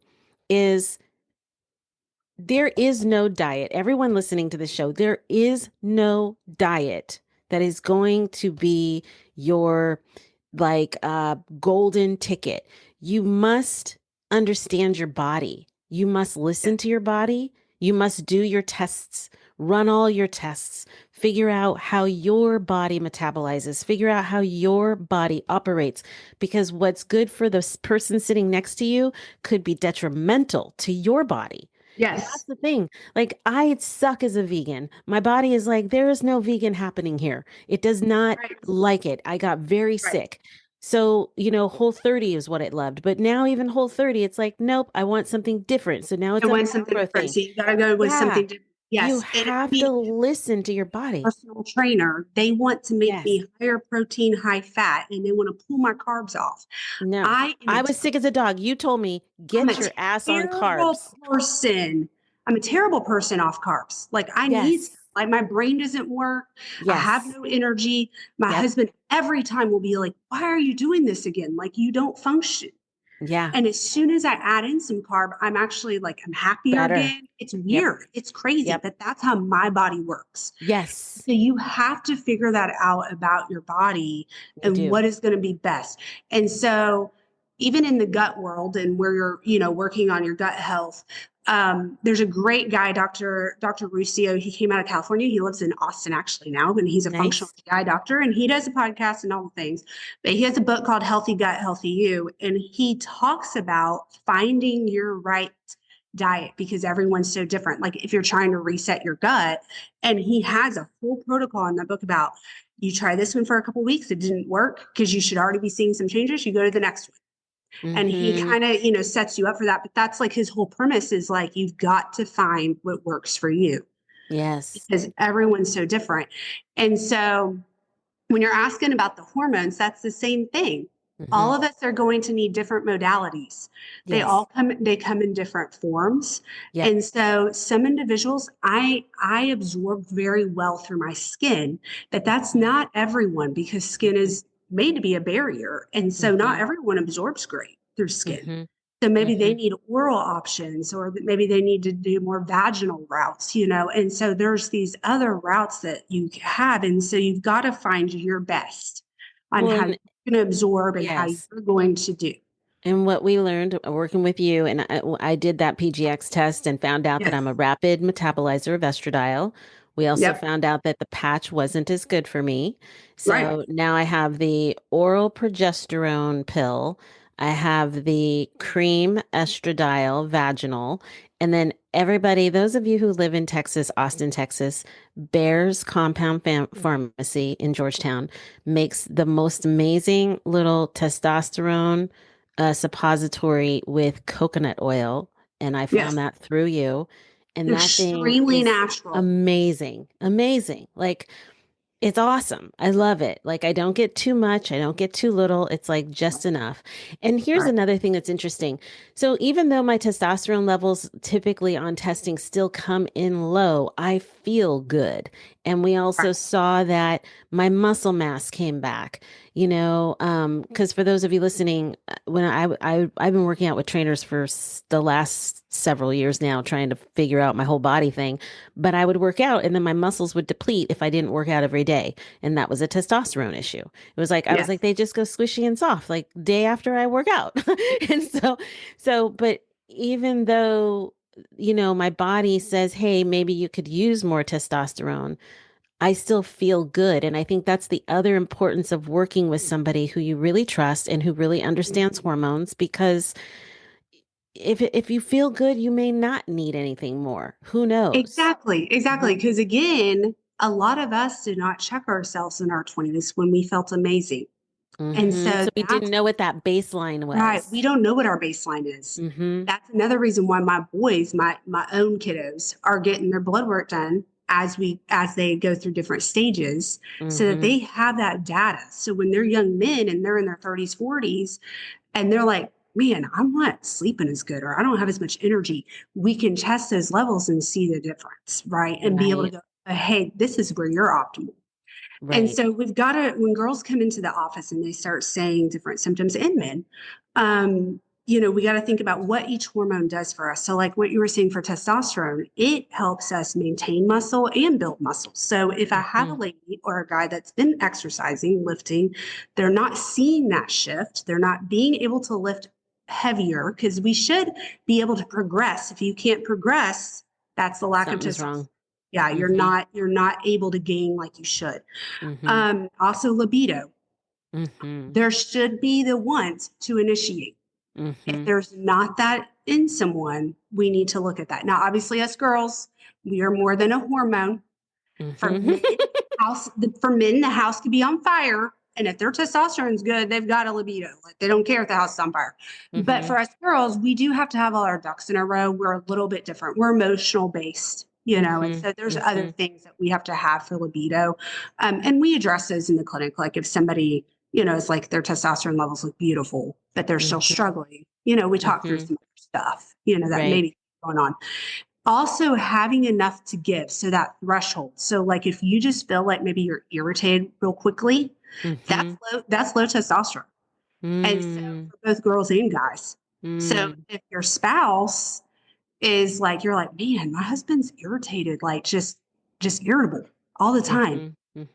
is there is no diet. Everyone listening to the show, there is no diet that is going to be your like golden ticket. You must understand your body. You must Yeah. listen to your body. You must do your tests, run all your tests, figure out how your body metabolizes, figure out how your body operates. Because what's good for the person sitting next to you could be detrimental to your body. And that's Yes. the thing. Like, I suck as a vegan. My body is like, there is no vegan happening here. It does not Right. like it. I got very Right. sick. So, Whole 30 is what it loved. But now, even Whole 30, it's like, nope, I want something different. So now I it's a want something macro different. thing. So you got to go with Yeah. something different. You Yes. And I have to mean, listen to your body. personal trainer, they want to make Yes. me higher protein, high fat, and they want to pull my carbs off. No. I am a I was sick as a dog. You told me, I'm a get your ass on terrible carbs. person. I'm a terrible person off carbs. Like I need Yes. stuff. Like my brain doesn't work. I have Yes. no energy. My Yep. husband every time will be like, "Why are you doing this again? Like you don't function." Yeah. And as soon as I add in some carb, I'm actually like I'm happier Better. again. It's Yep. weird. It's crazy, Yep. but that's how my body works. Yes, So you have to figure that out about your body you and do. what is going to be best. And so even in the gut world and where you're, working on your gut health, there's a great guy, Dr. Ruscio. He came out of California. He lives in Austin actually now, and he's a functional Nice. GI doctor and he does a podcast and all the things. But he has a book called Healthy Gut, Healthy You. And he talks about finding your right diet because everyone's so different. Like if you're trying to reset your gut, and he has a whole protocol in that book about you try this one for a couple of weeks, it didn't work because you should already be seeing some changes. You go to the next one. And he Mm-hmm. kind of, sets you up for that. But that's like his whole premise is like you've got to find what works for you Yes. because everyone's so different. And so when you're asking about the hormones, that's the same thing. Mm-hmm. All of us are going to need different modalities. Yes. They come in different forms. Yep. And so some individuals I absorb very well through my skin, but that's Mm-hmm. not everyone because skin is made to be a barrier. And so not Mm-hmm. everyone absorbs great through skin. Mm-hmm. So maybe they Mm-hmm. need oral options, or maybe they need to do more vaginal routes. And so there's these other routes that you have. And so you've got to find your best on Well, how and you're going to absorb and how yes. you're going to do. And what we learned working with you, and I did that PGX test and found out that Yes. I'm a rapid metabolizer of estradiol. We also Yep. found out that the patch wasn't as good for me. Right. So now I have the oral progesterone pill. I have the cream estradiol vaginal. And then everybody, those of you who live in Texas, Austin, Texas, Bears Compound Pharmacy in Georgetown makes the most amazing little testosterone suppository with coconut oil, and I found Yes. that through you. And that thing Extremely is natural. amazing, amazing. Like it's awesome. I love it. Like I don't get too much, I don't get too little. It's like just enough. And here's Right. another thing that's interesting. So even though my testosterone levels typically on testing still come in low, I feel good. And we also Right. saw that my muscle mass came back. Because for those of you listening, when I've been working out with trainers for the last several years now, trying to figure out my whole body thing. But I would work out and then my muscles would deplete if I didn't work out every day. And that was a testosterone issue. It was like, I was Yes. like, they just go squishy and soft, like day after I work out. And but even though, my body says, hey, maybe you could use more testosterone, I still feel good. And I think that's the other importance of working with somebody who you really trust and who really understands hormones, because if you feel good, you may not need anything more. Who knows? Exactly. Exactly. Mhm. Because again, a lot of us did not check ourselves in our 20s when we felt amazing. And so So we didn't that's know what that baseline right. We was. don't know what our baseline is. Mhm. That's another reason why my boys, my own kiddos, are getting their blood work done as they go through different stages so that Mhm. they have that data. So when they're young men and they're in their 30s, 40s, and they're like, man, I'm not sleeping as good or I don't have as much energy, we can test those levels and see the difference, right? And be able to Right. go, hey, this is where you're optimal. And Right. so we've got to, when girls come into the office and they start saying different symptoms, and men, we got to think about what each hormone does for us. So, like what you were saying for testosterone, it helps us maintain muscle and build muscle. So, if I have a Mhm. lady or a guy that's been exercising, lifting, they're not seeing that shift. They're not being able to lift heavier because we should be able to progress. If you can't progress, that's the lack of Something's testosterone. wrong. Yeah, Mhm. you're not able to gain like you should. Mhm. Also libido. Mhm. There should be the want to initiate. If Mhm. there's not that in someone, we need to look at that. Now, obviously, us girls, we are more than a hormone. For Mm-hmm. men, the house could be on fire. And if their testosterone's good, they've got a libido. Like they don't care if the house is on fire. But Mm-hmm. for us girls, we do have to have all our ducks in a row. We're a little bit different. We're emotional based, and Mm-hmm. so there's other Mm-hmm. things that we have to have for libido. And we address those in the clinic. Like if somebody, is like their testosterone levels look beautiful, but they're still Mm-hmm. struggling, we talk through Mm-hmm. some other stuff, that may Right. be going on. Also having enough to give. So that threshold. So like if you just feel like maybe you're irritated real quickly, Mm-hmm. that's low testosterone. And so Mm. for both girls and guys. So Mm. if your spouse is like, you're like, man, my husband's irritated, like just irritable all the time. Mm-hmm.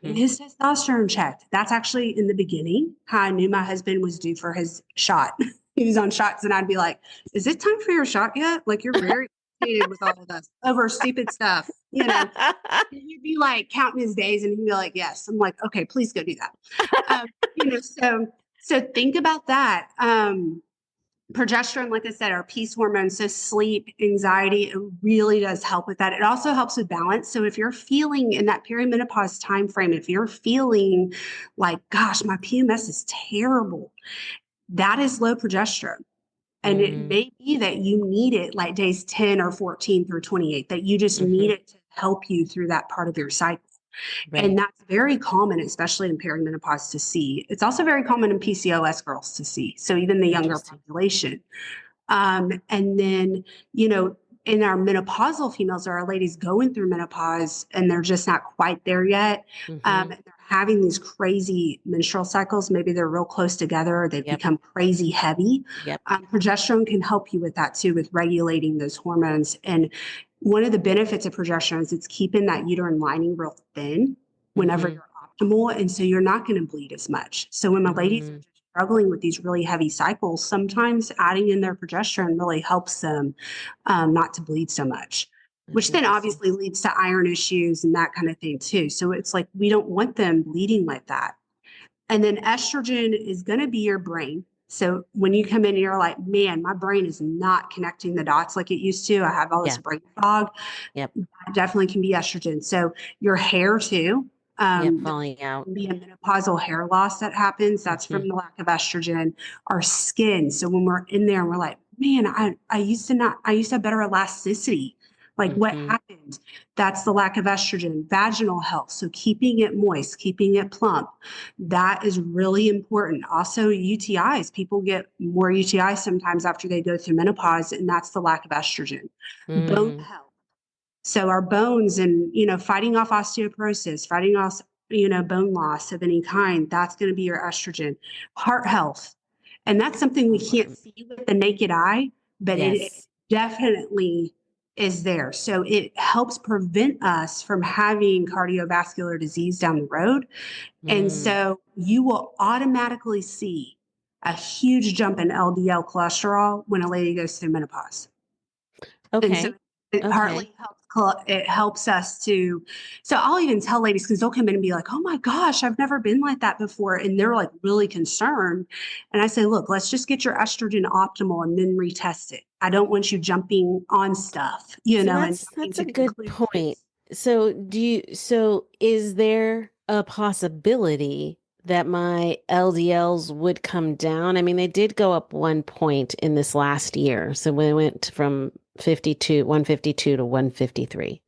Get Mm-hmm. his testosterone checked. That's actually in the beginning how I knew my husband was due for his shot. He was on shots, and I'd be like, "Is it time for your shot yet? Like you're very irritated with all of this over stupid stuff." He'd be like counting his days, and he'd be like, "Yes." I'm like, "Okay, please go do that." So think about that. Progesterone, like I said, our peace hormone. So sleep, anxiety, it really does help with that. It also helps with balance. So if you're feeling in that perimenopause time frame, if you're feeling like, gosh, my PMS is terrible, that is low progesterone. And it Mm. may be that you need it like days 10 or 14 through 28, that you just Mm-hmm. need it to help you through that part of your cycle. Right. And that's very common, especially in perimenopause to see. It's also very common in PCOS girls to see. So even the younger Interesting. population. And then, in our menopausal females, there are ladies going through menopause and they're just not quite there yet. Mm-hmm. They're having these crazy menstrual cycles. Maybe they're real close together, or they've Yep. become crazy heavy. Yep. Progesterone can help you with that too, with regulating those hormones. And one of the benefits of progesterone is it's keeping that uterine lining real thin whenever Mm-hmm. you're optimal. And so you're not going to bleed as much. So when my ladies are Mm. struggling with these really heavy cycles, sometimes adding in their progesterone really helps them not to bleed so much, That's which then interesting. obviously leads to iron issues and that kind of thing too. So it's like we don't want them bleeding like that. And then estrogen is going to be your brain. So when you come in and you're like, man, my brain is not connecting the dots like it used to. I have all this Yeah. brain fog. Yep. That definitely can be estrogen. So your hair too. Yep. There Falling out. can be a menopausal hair loss that happens. That's Mm-hmm. from the lack of estrogen. Our skin. So when we're in there and we're like, man, I used to have better elasticity. Like what Mm-hmm. happened? That's the lack of estrogen. Vaginal health. So keeping it moist, keeping it plump. That is really important. Also, UTIs. People get more UTIs sometimes after they go through menopause, and that's the lack of estrogen. Bone Mm. health. So our bones and, fighting off osteoporosis, fighting off, bone loss of any kind, that's going to be your estrogen. Heart health. And that's something we can't Um, see with the naked eye, but it yes. definitely is there. So it helps prevent us from having cardiovascular disease down the road. And Mm. so you will automatically see a huge jump in LDL cholesterol when a lady goes through menopause. And so Okay. it Okay. partly helps us to, so I'll even tell ladies, because they'll come in and be like, oh my gosh, I've never been like that before. And they're like really concerned. And I say, look, let's just get your estrogen optimal and then retest it. I don't want you jumping on stuff, So and jumping that's a to good point. conclusions. So is there a possibility that my LDLs would come down? I mean, they did go up 1 point in this last year. So we went from 152 to 153.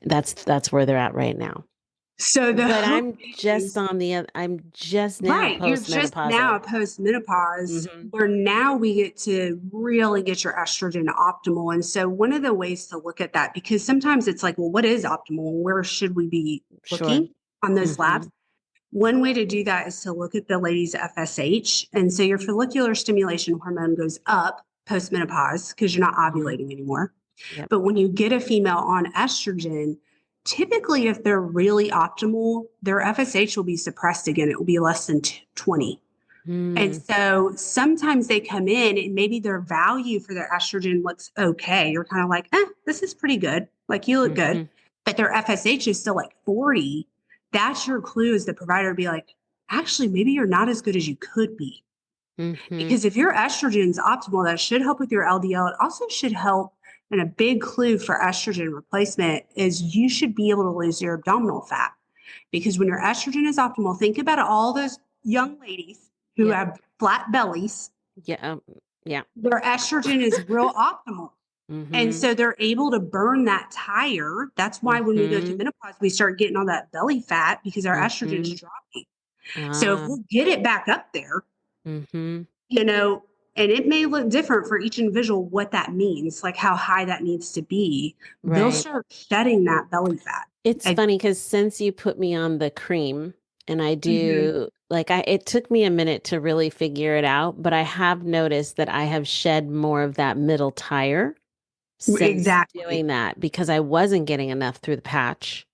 That's where they're at right now. So the But hope is, I'm just now right, you're just now postmenopausal. post-menopause Mm-hmm. where now we get to really get your estrogen optimal. And so one of the ways to look at that, because sometimes it's like, well, what is optimal? Where should we be Sure. looking on those Mm-hmm. labs? One way to do that is to look at the lady's FSH. And so your follicular stimulation hormone goes up post-menopause because you're not Mm-hmm. ovulating anymore. Yep. But when you get a female on estrogen, typically if they're really optimal, their FSH will be suppressed again. It will be less than 20. And Mm. so sometimes they come in and maybe their value for their estrogen looks okay. You're kind of like, this is pretty good. Like you look good. Mm-hmm. But their FSH is still like 40. That's your clue as the provider to be like, actually, maybe you're not as good as you could be. Mhm. Because if your estrogen's optimal, that should help with your LDL. It also should help. And a big clue for estrogen replacement is you should be able to lose your abdominal fat. Because when your estrogen is optimal, think about all those young ladies who Yep. have flat bellies, Yeah, yeah. their estrogen is real optimal. And Mhm. so they're able to burn that tire. That's why when we go through Mhm. menopause, we start getting all that belly fat because our estrogen is Mhm. dropping. So if Ah. we'll get it back up there, Mhm. you know, and it may look different for each individual what that means, like how high that needs to be, they'll Right. start shedding that belly fat. It's And funny because since you put me on the cream and I mhm, do like it took me a minute to really figure it out, but I have noticed that I have shed more of that middle tire since exactly. doing that because I wasn't getting enough through the patch.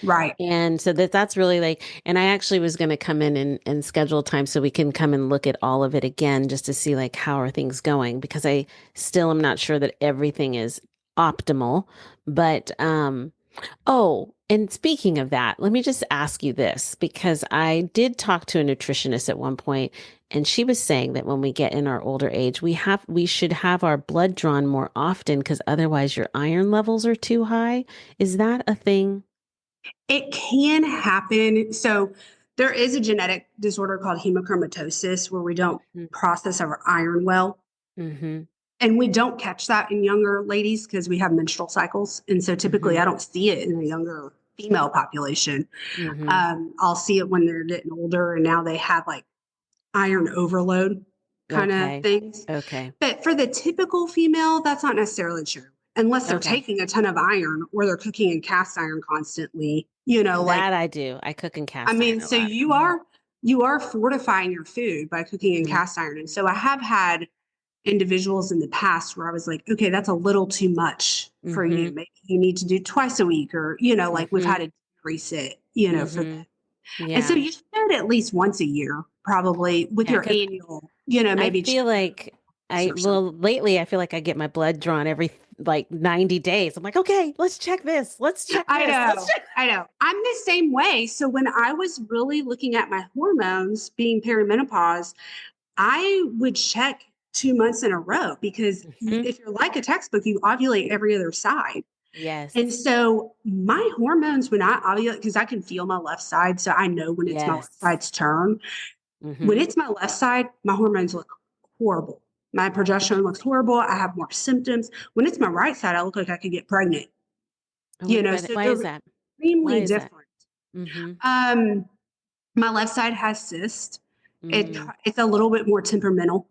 Right. And so that's really like, and I actually was going to come in and schedule time so we can come and look at all of it again just to see like how are things going because I still am not sure that everything is optimal. But oh, and speaking of that, let me just ask you this because I did talk to a nutritionist at one point and she was saying that when we get in our older age, we should have our blood drawn more often because otherwise your iron levels are too high. Is that a thing? It can happen. So there is a genetic disorder called hemochromatosis where we don't process our iron well. Mm-hmm. And we don't catch that in younger ladies because we have menstrual cycles. And so typically Mm-hmm. I don't see it in a younger female population. Mm-hmm. I'll see it when they're getting older and now they have like iron overload kind of Okay. things. Okay. But for the typical female, that's not necessarily true unless they're Okay. taking a ton of iron or they're cooking in cast iron constantly, you know, like That I do. I cook in I cast mean, iron a so lot. Mm-hmm. you are fortifying your food by cooking in cast iron. And so I have had individuals in the past where I was like, okay, that's a little too much for Mm-hmm. you. Maybe you need to do twice a week or, you know, like we've Mm-hmm. had to decrease it, you know, for Mm-hmm. that. And so Yeah. you should at least once a year, probably with Yeah. your Because annual, you know, I maybe check feel like or something. well, lately I feel like I get my blood drawn every like 90 days. I'm like, okay, let's check this. Let's check I this. Let's know. check. I know. I'm the same way. So when I was really looking at my hormones being perimenopause, I would check 2 months in a row because Hmm. if you're like a textbook, you ovulate every other side. And Yes. so my hormones, when I ovulate, because I can feel my left side, so I know when it's my left Yes. side's turn. When Mm-hmm. it's my left side, my hormones look horrible. My progesterone looks horrible. I have more symptoms. When it's my right side, I look like I could get pregnant. I You wonder know, why so why they're is that? Why extremely is that? different. Mm-hmm. Um, my left side has cyst. Mm. It's a little bit more temperamental.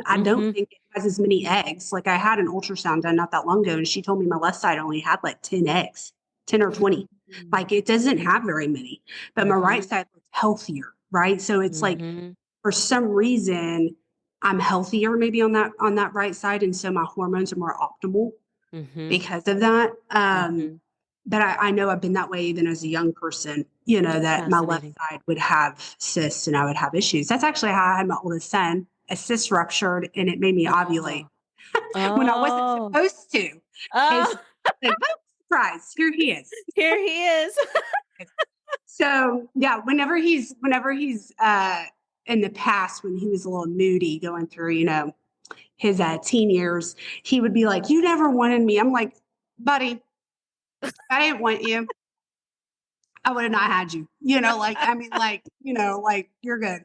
I don't Mm-hmm. think it has as many eggs. Like I had an ultrasound done not that long ago, and she told me my left side only had like 10 eggs, 10 or 20. Mm-hmm. Like it doesn't have very many, but my right Mm-hmm. side looks healthier, right? So it's like Mm-hmm. for some reason I'm healthier maybe on that right side, and so my hormones are more optimal Mm-hmm. because of that. Mm-hmm. But I know I've been that way even as a young person, you know, That's that my left fascinating. side would have cysts and I would have issues. That's actually how I had my oldest son. A cyst ruptured and it made me ovulate Oh. when I wasn't Oh. supposed to. And so, Oh. like, oh, surprise, here he is. Here he is. So yeah, whenever he's in the past when he was a little moody going through, you know, his teen years, he would be like, "You never wanted me." I'm like, "Buddy, I didn't want you. I would have not had you." You know, like I mean, like you know, like you're good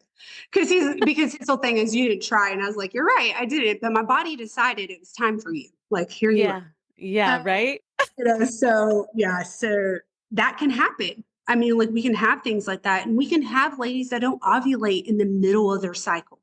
because his whole thing is you didn't try, and I was like, "You're right, I did it," but my body decided it was time for you. Like here you Yeah. are. Yeah, right? You know, so yeah, so that can happen. I mean, like we can have things like that, and we can have ladies that don't ovulate in the middle of their cycle.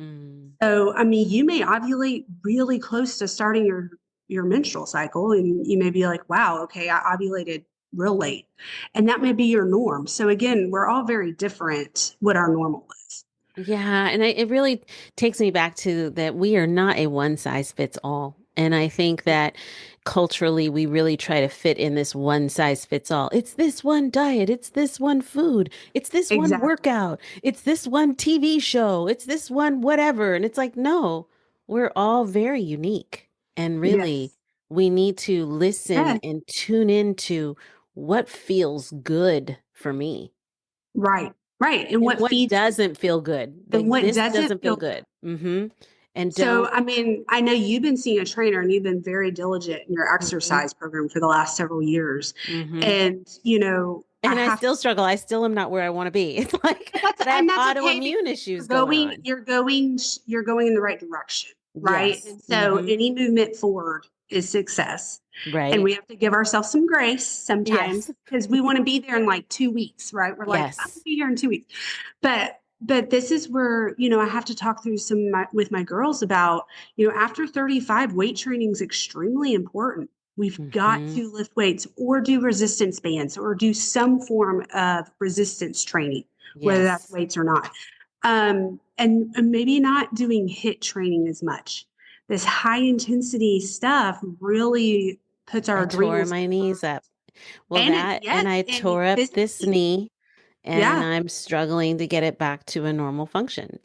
Mm. So, I mean, you may ovulate really close to starting your menstrual cycle, and you may be like, "Wow, okay, I ovulated real late," and that may be your norm. So, again, we're all very different. What our normal is. Yeah, and it really takes me back to that we are not a one size fits all. And I think that culturally, we really try to fit in this one size fits all. It's this one diet, it's this one food, it's this one Exactly. workout, it's this one TV show, it's this one whatever. And it's like, no, we're all very unique. And really, Yes. we need to listen Yeah. and tune into what feels good for me. Right. Right. And and what what feeds you doesn't feel good. and Like what this doesn't doesn't feel feel good. good. And So, don't. I mean, I know you've been seeing a trainer and you've been very diligent in your Mhm, exercise program for the last several years. mhm. And, I And I have to, still struggle. I still am not where I want to be. It's like, but I have and that's okay autoimmune because issues going on. you're going in the right direction, right? Yes. And so any movement forward is success. And Right. we have to give ourselves some grace sometimes Yes. because we want to be there in like 2 weeks, right? We're like, I'm gonna Yes. be here in 2 weeks. But this is where, I have to talk through with my girls about, after 35, weight training is extremely important. We've got Mhm. to lift weights or do resistance bands or do some form of resistance training, whether that's Yes. weights or not. And maybe not doing HIIT training as much. This high intensity stuff really puts our I tore adrenals my in knees line. up. Well, that and I And tore up this physically, knee, and yeah, I'm struggling to get it back to a normal function.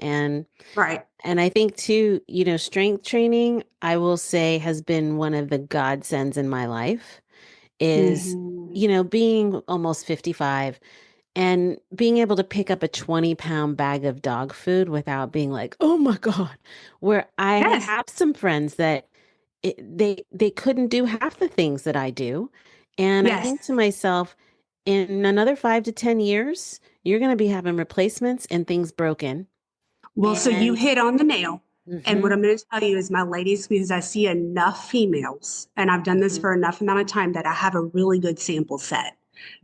right. And I think too, strength training, I will say, has been one of the godsends in my life is, Hmm. being almost 55 and being able to pick up a 20-pound bag of dog food without being like, oh my God, where I Yes, have some friends that they couldn't do half the things that I do. And I yes. think to myself, in another 5 to 10 years, you're going to be having replacements and things broken. Well, so you And hit on the nail. And what hmm I'm going to tell you is my ladies, because I see enough females, and I've done this hmm for enough amount of time that I have a really good sample set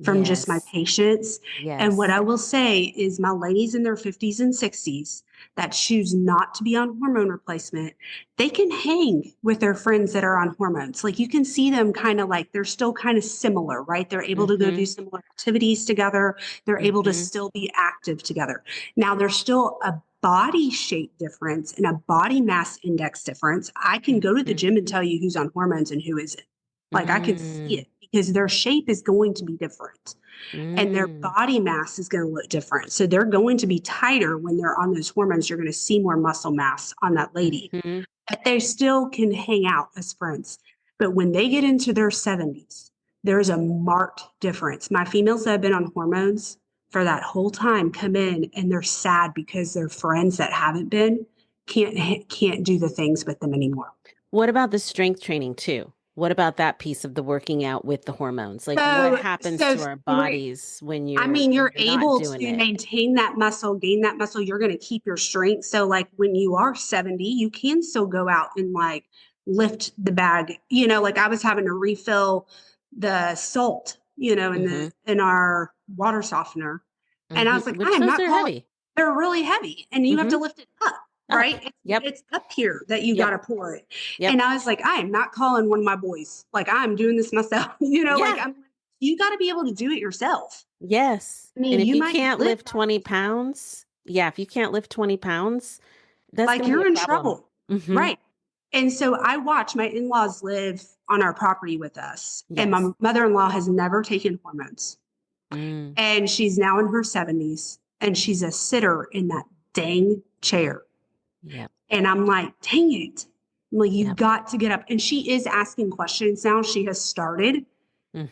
from just my yes, patients. And what yes, I will say is my ladies in their 50s and 60s that choose not to be on hormone replacement, they can hang with their friends that are on hormones. Like you can see them kind of like they're still kind of similar, right? They're able to go do hmm similar activities together. They're able to hmm still be active together. Now, there's still a body shape difference and a body mass index difference. I can go to the hmm gym and tell you who's on hormones and who isn't. Like I can see mm, it because their shape is going to be different and their mm, body mass is going to look different. So they're going to be tighter when they're on those hormones. You're going to see more muscle mass on that lady, hmm but they still can hang out as friends. But when they get into their 70s, there's a marked difference. My females that have been on hormones for that whole time come in and they're sad because their friends that haven't been can't do the things with them anymore. What about the strength training too? What about that piece of the working out with the hormones? Like what So happens so to our three bodies when I you're mean, when you're you're not able doing to it? maintain that muscle, gain that muscle. You're going to keep your strength. So, like when you are 70, you can still go out and like lift the bag. Like I was having to refill the salt, Hmm in our water softener, and I was like, I Which am those not are calling. heavy. They're really heavy, and you have Hmm to lift it up, Up. right? Yep. It's up here that you got Yep. to pour it. Yep. And I was like, I am not calling one of my boys. Like I'm doing this myself. Like Yeah. you got to be able to do it yourself. Yes. I And mean, if you you might can't live lift by 20 yourself, pounds, yeah, if you can't lift 20 pounds, that's like going to be you're a in problem. trouble. Hmm Right. And so I watch my in laws live on our property with us. And my Yes. mother in law has never taken hormones. Mm. And she's now in her 70s and she's a sitter in that dang chair. Yep. And I'm like, dang it. I'm like, you've Yep. got to get up. And she is asking questions now. She has started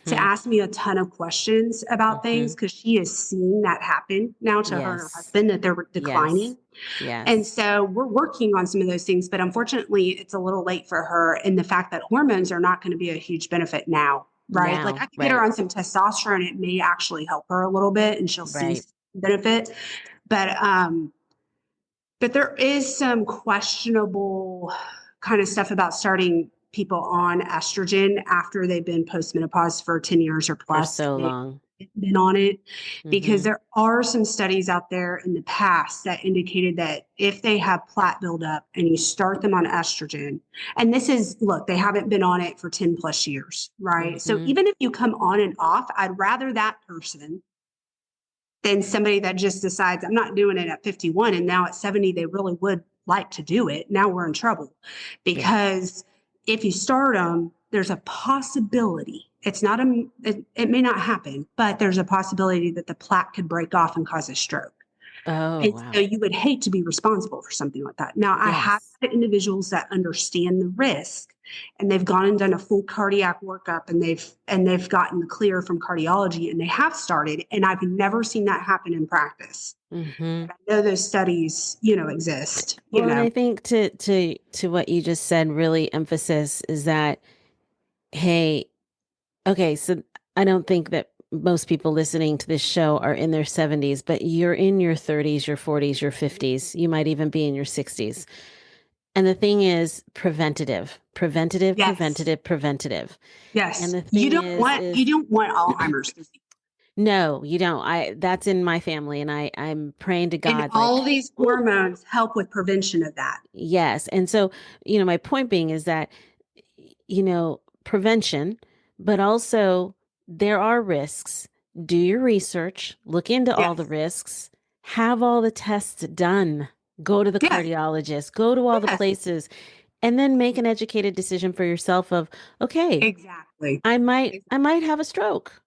to hmm ask me a ton of questions about things hmm because she is seeing that happen now to her and her Yes. husband that they're Yes. declining. And Yes. so we're working on some of those things, but unfortunately, it's a little late for her in the fact that hormones are not going to be a huge benefit now, right? Like Now, I could get her right. on some testosterone, it may actually help her a little bit and she'll see Right. some benefit. But but there is some questionable kind of stuff about starting people on estrogen after they've been postmenopause for 10 years or For plus. so They've long. been on it because Hmm there are some studies out there in the past that indicated that if they have plaque buildup and you start them on estrogen, and this is, look, they haven't been on it for 10 plus years, right? So hmm even if you come on and off, I'd rather that person than somebody that just decides I'm not doing it at 51 and now at 70 they really would like to do it. Now we're in trouble Yeah. because if you start them, there's a possibility. It's not it may not happen, but there's a possibility that the plaque could break off and cause a stroke. Oh, And so wow. you would hate to be responsible for something like that. Now, I have Yes. had individuals that understand the risk and they've gone and done a full cardiac workup and they've gotten the clear from cardiology and they have started. And I've never seen that happen in practice. Hmm. But I know those studies, you know, exist, you Well, and know. I think to what you just said, really emphasis is that, hey, okay, so I don't think that most people listening to this show are in their 70s, but you're in your 30s, your 40s, your 50s. You might even be in your 60s. And the thing is preventative, preventative, Yes. preventative, preventative. And Yes. the thing You is don't want Alzheimer's disease. no, you don't. That's in my family and I'm praying to And God like, all these ooh, hormones help with prevention of that. yes. And so, my point being is that, prevention, but also there are risks. Do your research, look into all the Yes. risks, have all the tests done, go to the Yes. cardiologist, go to all the Yes. places, and then make an educated decision for yourself of, okay, Exactly. I might have a stroke.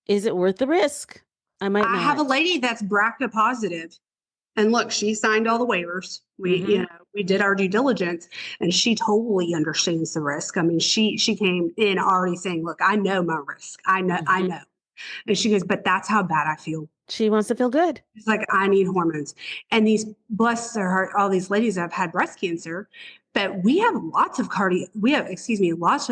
Is it worth the risk? I might I have a not. lady that's BRCA positive. And look, she signed all the waivers. Mm-hmm. We did our due diligence and she totally understands the risk. I mean, she came in already saying, look, I know my risk. I Mm-hmm. know. And she goes, but that's how bad I feel. She wants to feel good. It's like, I need hormones. And these, bless their heart, all these ladies that have had breast cancer, but lots of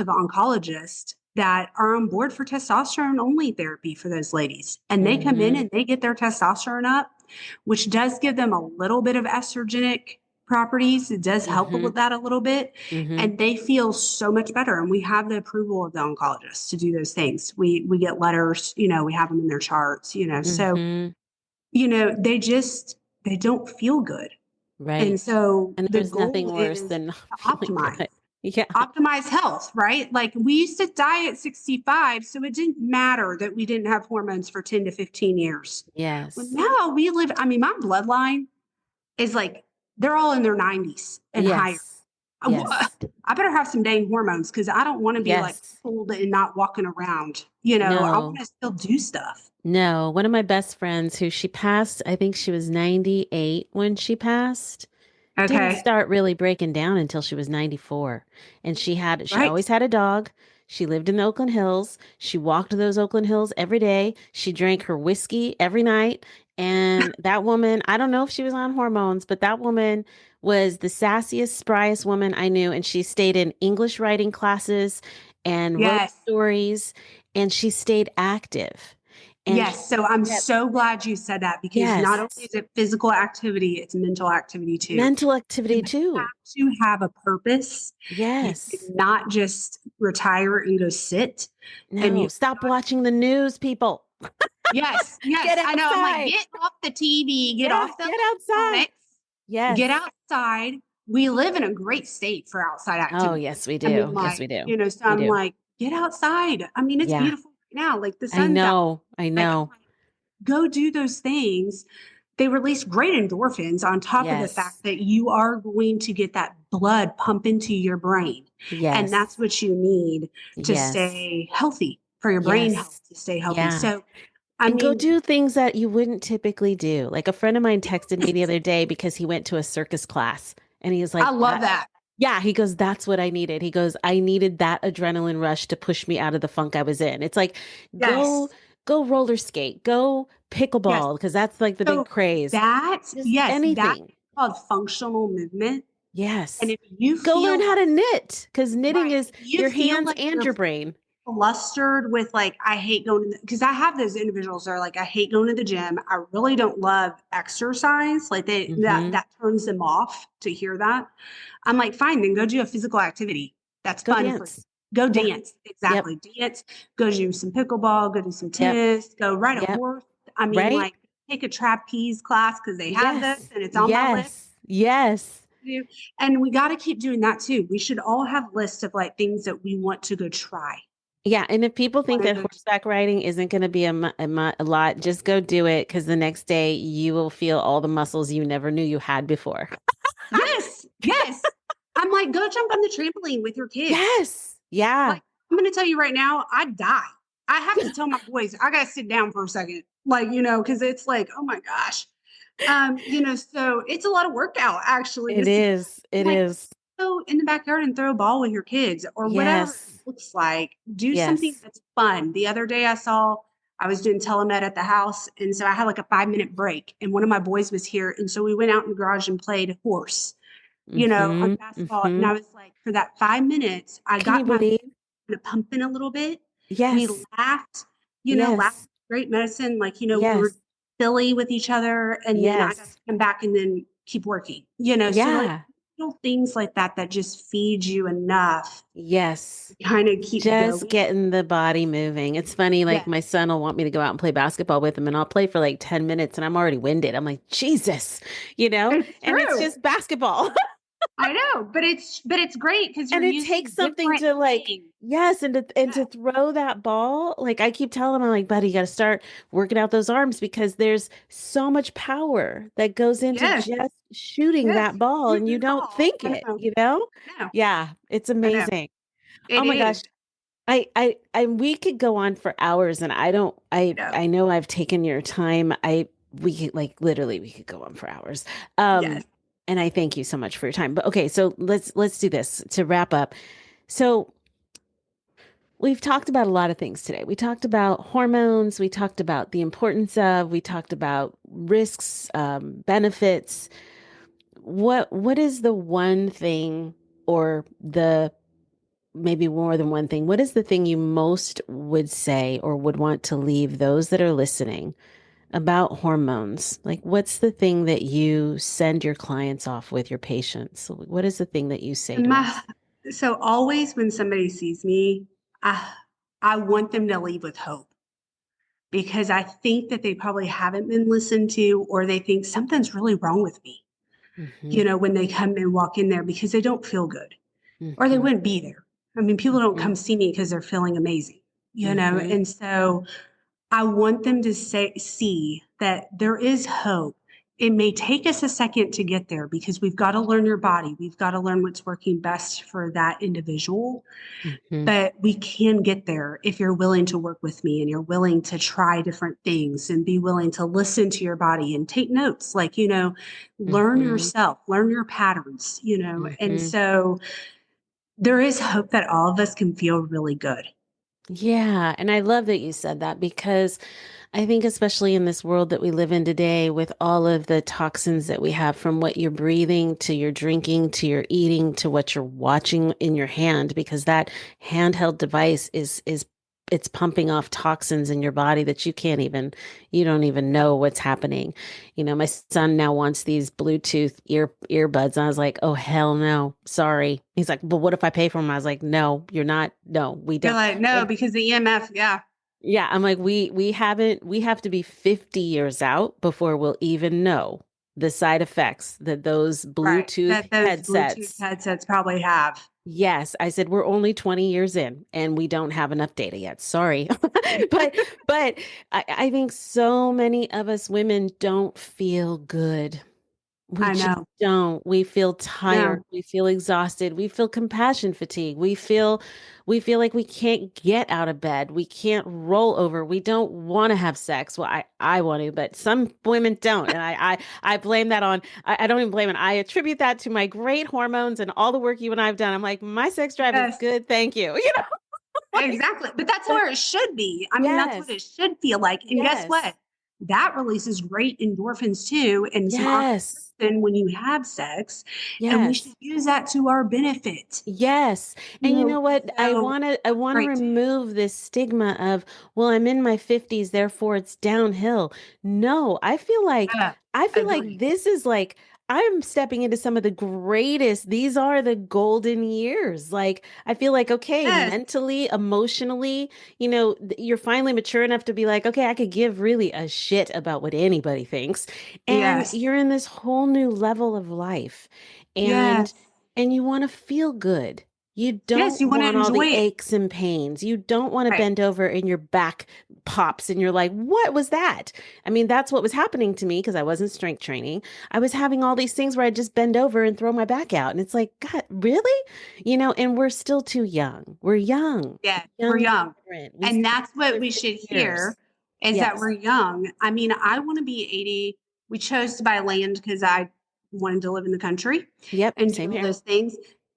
oncologists that are on board for testosterone only therapy for those ladies. And they come in Mm-hmm. and they get their testosterone up, which does give them a little bit of estrogenic properties. It does help Mm-hmm. with that a little bit. Mm-hmm. And they feel so much better. And we have the approval of the oncologists to do those things. We get letters, we have them in their charts, so Mm-hmm. they don't feel good. And Right. so And the there's goal nothing worse is than not to feeling good. Yeah. optimize health, right? Like we used to die at 65, so it didn't matter that we didn't have hormones for 10 to 15 years. Well, Yes. now I mean, my bloodline is like, they're all in their 90s and higher. Yes. I Yes. I better have some dang hormones because I don't want to be like Yes. old and not walking around. I want No. to still do stuff. No. One of my best friends who she passed, I think she was 98 when she passed. Didn't Okay. start really breaking down until she was 94. And she Right. always had a dog. She lived in the Oakland Hills. She walked those Oakland Hills every day. She drank her whiskey every night. And that woman, I don't know if she was on hormones, but that woman was the sassiest, spryest woman I knew. And she stayed in English writing classes and wrote Yes. stories and she stayed active. And she Yes. So I'm kept, so glad you said that because not only yes, is it physical activity, it's mental activity too. mental You activity too. have to have a purpose. You Yes. cannot just retire and go sit. And No, you, stop watching the news, people. yes, yes, Get I know. I'm like, outside. get off the TV, get Yeah, off the get outside. electronics, get Yes. outside. We live in a great state for outside Oh, activity. yes, we I mean, do. Yes, we like, do. so We I'm do. like, get outside. I mean, it's Yeah. beautiful right now. Like the I sun's out. know. I Like, I'm know. like, go do those things. They release great endorphins on top of the Yes. fact that you are going to get that blood pump into your brain. And that's Yes. what you need to Yes. stay healthy, for your brain health Yes. to stay healthy. Yeah. So, I And go mean, do things that you wouldn't typically do. Like a friend of mine texted me the other day because he went to a circus class and he was I like, love that. yeah, he goes, that's what I needed. He goes, I needed that adrenaline rush to push me out of the funk I was in. It's like, go, Yes. go roller skate, go Yes. pickleball, because that's like the big So craze. Just that's anything. called functional movement. And Yes. if you Go learn feel how like, to knit because knitting right, is if you your feel hands like and you're your brain. flustered with like, I hate going to because I have those individuals that are like, I hate going to the gym. I really don't love exercise. Like Hmm. that turns them off to hear that. I'm like, fine, then go do a physical activity. That's Go fun for you. dance. Go Yeah. dance. Yep. Exactly. Dance. Go do some pickleball, go do some Yep. tennis, go ride a Yep. horse. I mean, Right? like take a trapeze class because they have those Yes. and it's on my list Yes. Yes. to do. And we got to keep doing that too. We should all have lists of like things that we want to go try. Yeah, and if people think Want to that go horseback riding isn't going to be a lot, just go do it because the next day you will feel all the muscles you never knew you had before. Yes, yes. I'm like, go jump on the trampoline with your kids. Yes. Yeah. Like, I'm going to tell you right now, I'd die. I have to tell my boys, I got to sit down for a second. Like, because it's like, oh my gosh. So it's a lot of workout actually, It just to get is. It like is. go in the backyard and throw a ball with your kids or whatever it Yes. looks like. Do something Yes. that's fun. The other day I was doing telemed at the house, and so I had like a 5 minute break, and one of my boys was here, and so we went out in the garage and played horse, on Mm-hmm. basketball. And Mm-hmm. I was like, for that 5 minutes, I Can you got my believe? pumping a little bit. We Yes. laughed, laughed Yes. great medicine. Like, we were Yes. silly with each other. And then I got to Yes. come back and then keep working, so like Yeah. little things like that that just feed you enough Yes. to kind of keep Just going. getting the body moving. It's funny, like Yeah, my son will want me to go out and play basketball with him, and I'll play for like 10 minutes and I'm already winded. I'm like, Jesus, it's and it's true. just basketball. I know, but it's great because you're And it takes using something different to like, things. yes, and to Yeah. throw that ball. Like I keep telling him, I'm like, buddy, you got to start working out those arms because there's so much power that goes into Yes. just shooting Yes. that ball and Shooting you the don't ball. think I it, know. I know. Yeah, it's I know. amazing. It Oh my is. gosh. We could go on for hours and I don't, I know. I know I've taken your time. We could like literally we could go on for hours. Yes. And I thank you so much for your time. But okay, so let's do this to wrap up. So we've talked about a lot of things today. We talked about hormones, we talked about the importance of, we talked about risks, benefits. What is the one thing or the maybe more than one thing? What is the thing you most would say or would want to leave those that are listening about hormones? Like, what's the thing that you send your clients off with, your patients? What is the thing that you say to My us? so always when somebody sees me, I I want them to leave with hope because I think that they probably haven't been listened to or they think something's really wrong with me, Hmm. when they come and walk in there because they don't feel good or they Hmm. wouldn't be there. I mean, people don't Hmm. come see me because they're feeling amazing, Hmm. and so I want them to see that there is hope. It may take us a second to get there because we've got to learn your body. We've got to learn what's working best for that individual. Hmm. But we can get there if you're willing to work with me and you're willing to try different things and be willing to listen to your body and take notes. Like, learn Hmm. yourself, learn your patterns, and Hmm. so there is hope that all of us can feel really good. Yeah. And I love that you said that because I think, especially in this world that we live in today, with all of the toxins that we have from what you're breathing to your drinking to your eating to what you're watching in your hand, because that handheld device is it's pumping off toxins in your body that you don't even know what's happening. My son now wants these Bluetooth earbuds. And I was like, oh hell no, sorry. He's like, but what if I pay for them? I was like, no, you're not. No, we You're don't. like, no, because the EMF, yeah, Yeah, I'm like we have to be 50 years out before we'll even know the side effects that those right. Bluetooth That those Bluetooth headsets. headsets probably have. Yes, I said we're only 20 years in and we don't have enough data yet. Sorry. But I think so many of us women don't feel good. We I just know. don't. We feel No. tired. We feel exhausted. We feel compassion fatigue. We feel like we can't get out of bed. We can't roll over. We don't want to have sex. Well, I want to, but some women don't. And I blame that on I don't even blame it. I attribute that to my great hormones and all the work you and I've done. I'm like, my sex drive is Yes. good. Thank you. Like, Exactly. But that's but where it should be. I mean, that's what yes. it should feel like. And guess Yes. what? That releases great endorphins too and some Yes. oxytocin when you have sex. And we should Yes. use that to our benefit. Yes. And you know And what? I so want to I that's want to great too. remove this stigma of, well, I'm in my 50s, therefore it's downhill. No, Yeah. I feel like Agreed. this is like I'm stepping into some of the greatest. These are the golden years. Like I feel like okay, Yes. mentally, emotionally, you're finally mature enough to be like, okay, I could give really a shit about what anybody thinks. And Yes. you're in this whole new level of life. And Yes. and you want to feel good. You Yes. don't You want to want all enjoy the it. aches and pains. You don't want to Right. bend over and your back pops and you're like, what was that? I mean, that's what was happening to me because I wasn't strength training. I was having all these things where I just bend over and throw my back out. And it's like, God, really? And we're still too young. We're young, Yeah. We're young young. children. We And still that's have what another we 50 should hear years. is that Yes. we're young. I mean, I want to be 80. We chose to buy land because I wanted to live in the country Yep. and do Same all here. those things.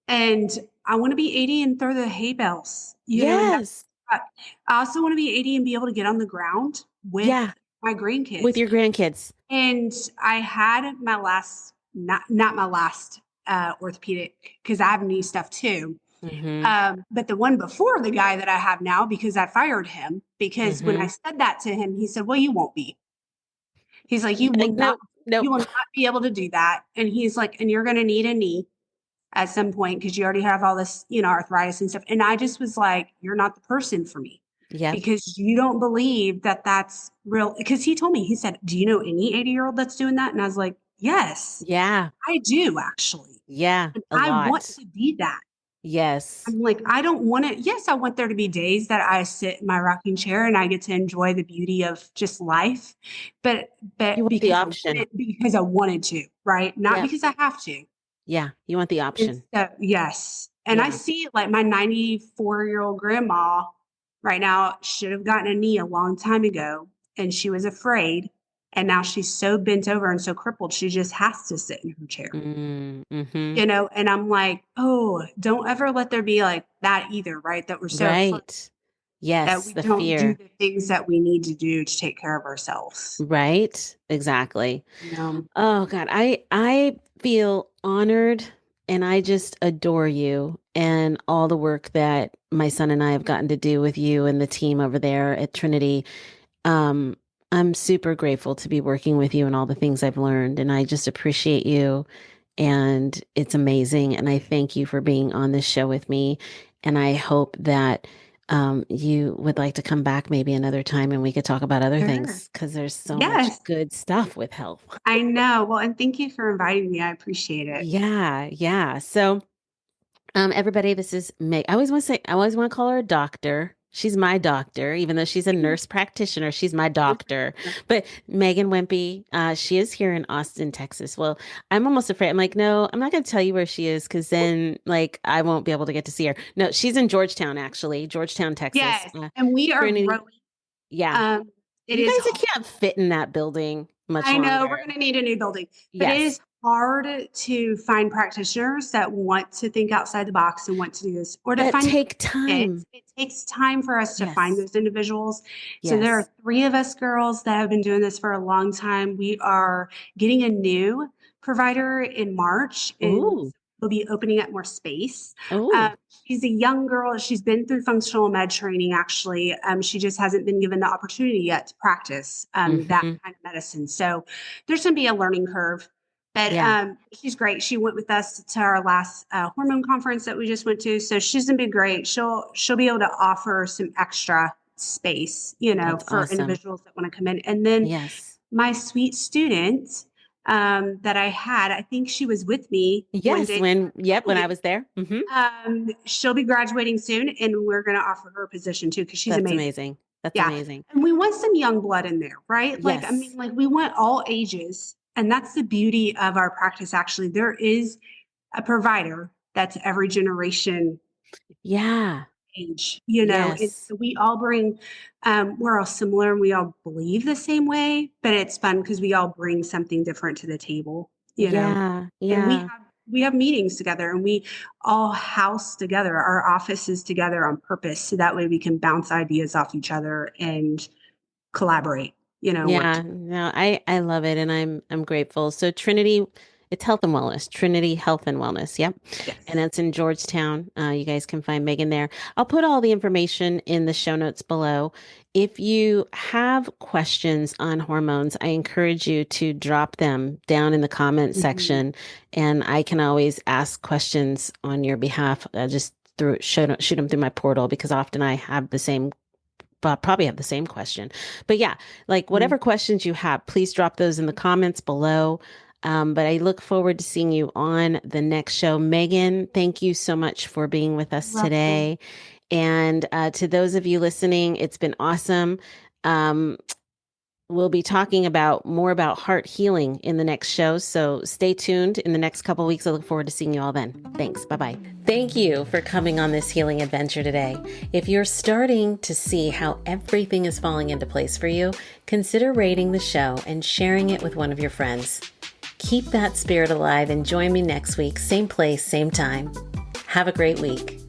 And I want to be 80 and throw the hay bales, and that's, Yes. I also want to be 80 and be able to get on the ground with Yeah. my With grandkids. your grandkids. And I had my last, not my last orthopedic, because I have knee stuff too. Mm-hmm. But the one before the guy that I have now, because I fired him, because when I Mm-hmm. said that to him, he said, well, you won't be. He's like, Like, nope. you will Nope. not be able to do that. And he's like, and you're going to need a knee at some point because you already have all this, arthritis and stuff. And I just was like, you're not the person for me Yep. because you don't believe that that's real. Because he told me, he said, do you know any 80-year-old that's doing that? And I was like, yes, Yeah. I do actually. Yeah. And A I want lot. to be that. Yes. I'm like, I don't want to, yes, I want there to be days that I sit in my rocking chair and I get to enjoy the beauty of just life. But You want the option. because I wanted to, right? Not Yep. because I have to. Yeah. You want the And option. so, yes. And I Yeah. see it like my 94-year-old grandma right now should have gotten a knee a long time ago and she was afraid. And now she's so bent over and so crippled, she just has to sit in her chair, Mm-hmm. and I'm like, oh, don't ever let there be like that either, right? That we're so afraid Right. that Yes. we The don't do fear. the things that we need to do to take care of ourselves. Right. Exactly. You know? Oh God, I feel honored and I just adore you and all the work that my son and I have gotten to do with you and the team over there at Trinity. Um, I'm super grateful to be working with you and all the things I've learned, and I just appreciate you. And it's amazing. And I thank you for being on this show with me. And I hope that you would like to come back maybe another time and we could talk about other Sure. things because there's so much Yes, good stuff with health. I know. Well, and thank you for inviting me. I appreciate it. Yeah, yeah. So, everybody, this is Meg. I always want to call her a doctor. She's my doctor, even though she's a nurse practitioner. She's my doctor. But Meagan Wempe, she is here in Austin, Texas. Well, I'm almost afraid. I'm like, no, I'm not going to tell you where she is because then, like, I won't be able to get to see her. No, she's in Georgetown, actually, Georgetown, Texas. Yes, and we are Trinity. growing. Yeah, Um, it you is guys hard. can't fit in that building much I know we're longer. going to need a new building, but it Yes, is hard to find practitioners that want to think outside the box and want to do this, or to that find it take time. fits. It takes time for us to find Yes, those individuals. So there yes. are three of us girls that have been doing this for a long time. We are getting a new provider in March, and Ooh, we'll be opening up more space. ooh. She's a young girl. She's been through functional med training, actually. She just hasn't been given the opportunity yet to practice that Hmm. kind of medicine. So there's going to be a learning curve. But Yeah. she's great. She went with us to our last hormone conference that we just went to. So she's gonna be great. She'll be able to offer some extra space, That's for awesome. individuals that want to come in. And then Yes. my sweet student that I had, I think she was with me one Yes. day during When I training. was there. She'll be graduating soon, and we're gonna offer her a position too because she's That's amazing. amazing. That's Yeah. amazing. And we want some young blood in there, right? Like, I mean, Yes. like we want all ages. And that's the beauty of our practice. Actually, there is a provider that's every generation Yeah. age, and Yes. so we all bring, we're all similar and we all believe the same way, but it's fun because we all bring something different to the table. Yeah. And Yeah. we have meetings together and we all house together, our offices together on purpose. So that way we can bounce ideas off each other and collaborate, work Yeah, together. no, I love it and I'm grateful. So Trinity, it's health and wellness. Trinity Health and Wellness. Yep. And Yes. that's in Georgetown. You guys can find Megan there. I'll put all the information in the show notes below. If you have questions on hormones, I encourage you to drop them down in the comment Mhm. section and I can always ask questions on your behalf. Just shoot them through my portal because often I have the same probably have the same question. But yeah, like Mhm. whatever questions you have, please drop those in the comments below. But I look forward to seeing you on the next show. Megan, thank you so much for being with You're us welcome. today. And to those of you listening, it's been awesome. Um, We'll be talking about more about heart healing in the next show. So stay tuned in the next couple of weeks. I look forward to seeing you all then. Thanks. Bye-bye. Thank you for coming on this healing adventure today. If you're starting to see how everything is falling into place for you, consider rating the show and sharing it with one of your friends. Keep that spirit alive and join me next week. Same place, same time. Have a great week.